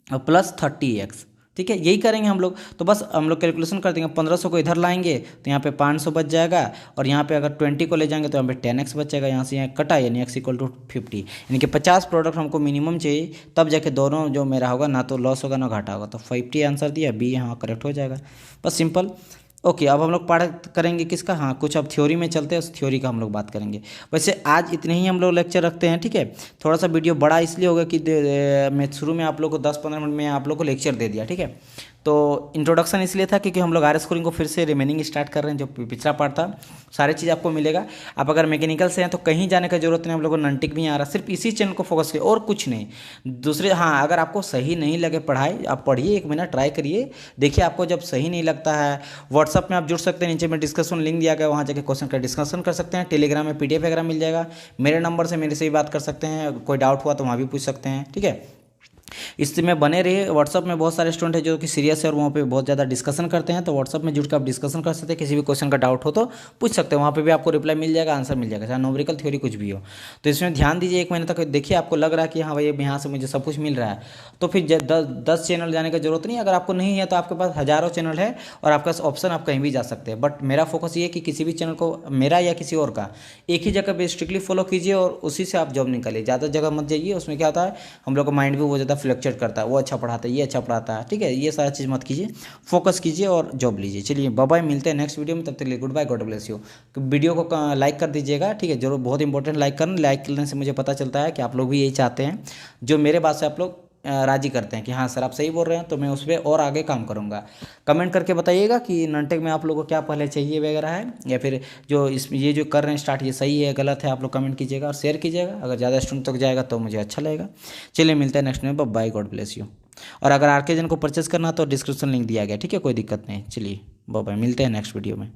और प्लस 30x, ठीक है, यही करेंगे हम लोग। तो बस हम लोग कैलकुलेशन कर देंगे, 1500 को इधर लाएंगे तो यहाँ पे 500 बच जाएगा, और यहाँ पे अगर 20 को ले जाएंगे तो यहाँ पे 10x बचेगा, यहाँ से यहाँ कटा यानी x इक्वल टू 50, यानी कि 50 प्रोडक्ट हमको मिनिमम चाहिए, तब जाके दोनों जो मेरा होगा ना तो लॉस होगा ना घाटा होगा। तो 50 आंसर दिया, बी यहाँ करेक्ट हो जाएगा, बस सिंपल। ओके, अब हम लोग पाठ करेंगे किसका, हाँ कुछ अब थ्योरी में चलते हैं, उस थ्योरी का हम लोग बात करेंगे। वैसे आज इतने ही हम लोग लेक्चर रखते हैं, ठीक है। थोड़ा सा वीडियो बड़ा इसलिए होगा कि मैं शुरू में आप लोग को 10-15 मिनट में आप लोग को लेक्चर दे दिया, ठीक है। तो इंट्रोडक्शन इसलिए था क्योंकि हम लोग आर स्कोरिंग को फिर से रिमेनिंग स्टार्ट कर रहे हैं, जो पिछला पार्ट था सारी चीज़ आपको मिलेगा। आप अगर मैकेनिकल से हैं तो कहीं जाने का जरूरत नहीं, हम लोग को ननटिक भी आ रहा, सिर्फ इसी चैनल को फोकस करिए और कुछ नहीं। दूसरे, हाँ अगर आपको सही नहीं लगे पढ़ाई, आप पढ़िए, 1 महीना ट्राई करिए, देखिए आपको जब सही नहीं लगता है। व्हाट्सअप में आप जुड़ सकते हैं, नीचे में डिस्कशन लिंक दिया गया, वहाँ जाकर क्वेश्चन का डिस्कशन कर सकते हैं। टेलीग्राम में PDF वगैरह मिल जाएगा, मेरे नंबर से मेरे से भी बात कर सकते हैं, कोई डाउट हुआ तो वहाँ भी पूछ सकते हैं, ठीक है। इसमें बने रहिए। व्हाट्सअप में बहुत सारे स्टूडेंट हैं जो कि सीरियस है और वहाँ पे बहुत ज़्यादा डिस्कशन करते हैं, तो व्हाट्सअप में जुड़ कर आप डिस्कशन कर सकते हैं, किसी भी क्वेश्चन का डाउट हो तो पूछ सकते हैं, वहाँ पे भी आपको रिप्लाई मिल जाएगा, आंसर मिल जाएगा, चाहे न्यूमेरिकल थ्योरी कुछ भी हो। तो इसमें ध्यान दीजिए, 1 महीने तक देखिए, आपको लग रहा है कि हाँ भाई यहाँ से मुझे सब कुछ मिल रहा है, तो फिर 10 चैनल जाने की जरूरत नहीं। अगर आपको नहीं है तो आपके पास हज़ारों चैनल है और आपका ऑप्शन, आप कहीं भी जा सकते हैं। बट मेरा फोकस ये है कि किसी भी चैनल को, मेरा या किसी और का, एक ही जगह पे स्ट्रिक्टली फॉलो कीजिए और उसी से आप जॉब निकालिए। ज़्यादा जगह मत जाइए, उसमें क्या होता है हम लोग का माइंड भी बहुत ज़्यादा फ्लक्चुएट करता है, वो अच्छा पढ़ाता है, ये अच्छा पढ़ाता है, ठीक है। ये सारा चीज़ मत कीजिए, फोकस कीजिए और जॉब लीजिए। चलिए बाय बाय, मिलते हैं नेक्स्ट वीडियो में, तब तक के लिए goodbye, God bless you. Video को लाइक कर दीजिएगा, ठीक है, जरूर, बहुत इंपॉर्टेंट, लाइक करना, लाइक करने से मुझे पता चलता है कि आप लोग भी यही चाहते हैं, जो मेरे बात से आप लोग राजी करते हैं कि हाँ सर आप सही बोल रहे हैं, तो मैं उस पर और आगे काम करूँगा। कमेंट करके बताइएगा कि ननटेक में आप लोगों को क्या पहले चाहिए वगैरह है, या फिर जो ये जो कर रहे हैं स्टार्ट, ये सही है गलत है, आप लोग कमेंट कीजिएगा और शेयर कीजिएगा। अगर ज़्यादा स्टूडेंट तक जाएगा तो मुझे अच्छा लगेगा। चलिए मिलते हैं नेक्स्ट में, बाय, गॉड ब्लेस यू। और अगर आरके जन को परचेस करना तो डिस्क्रिप्शन लिंक दिया गया, ठीक है, कोई दिक्कत नहीं। चलिए बाय बाय, मिलते हैं नेक्स्ट वीडियो में।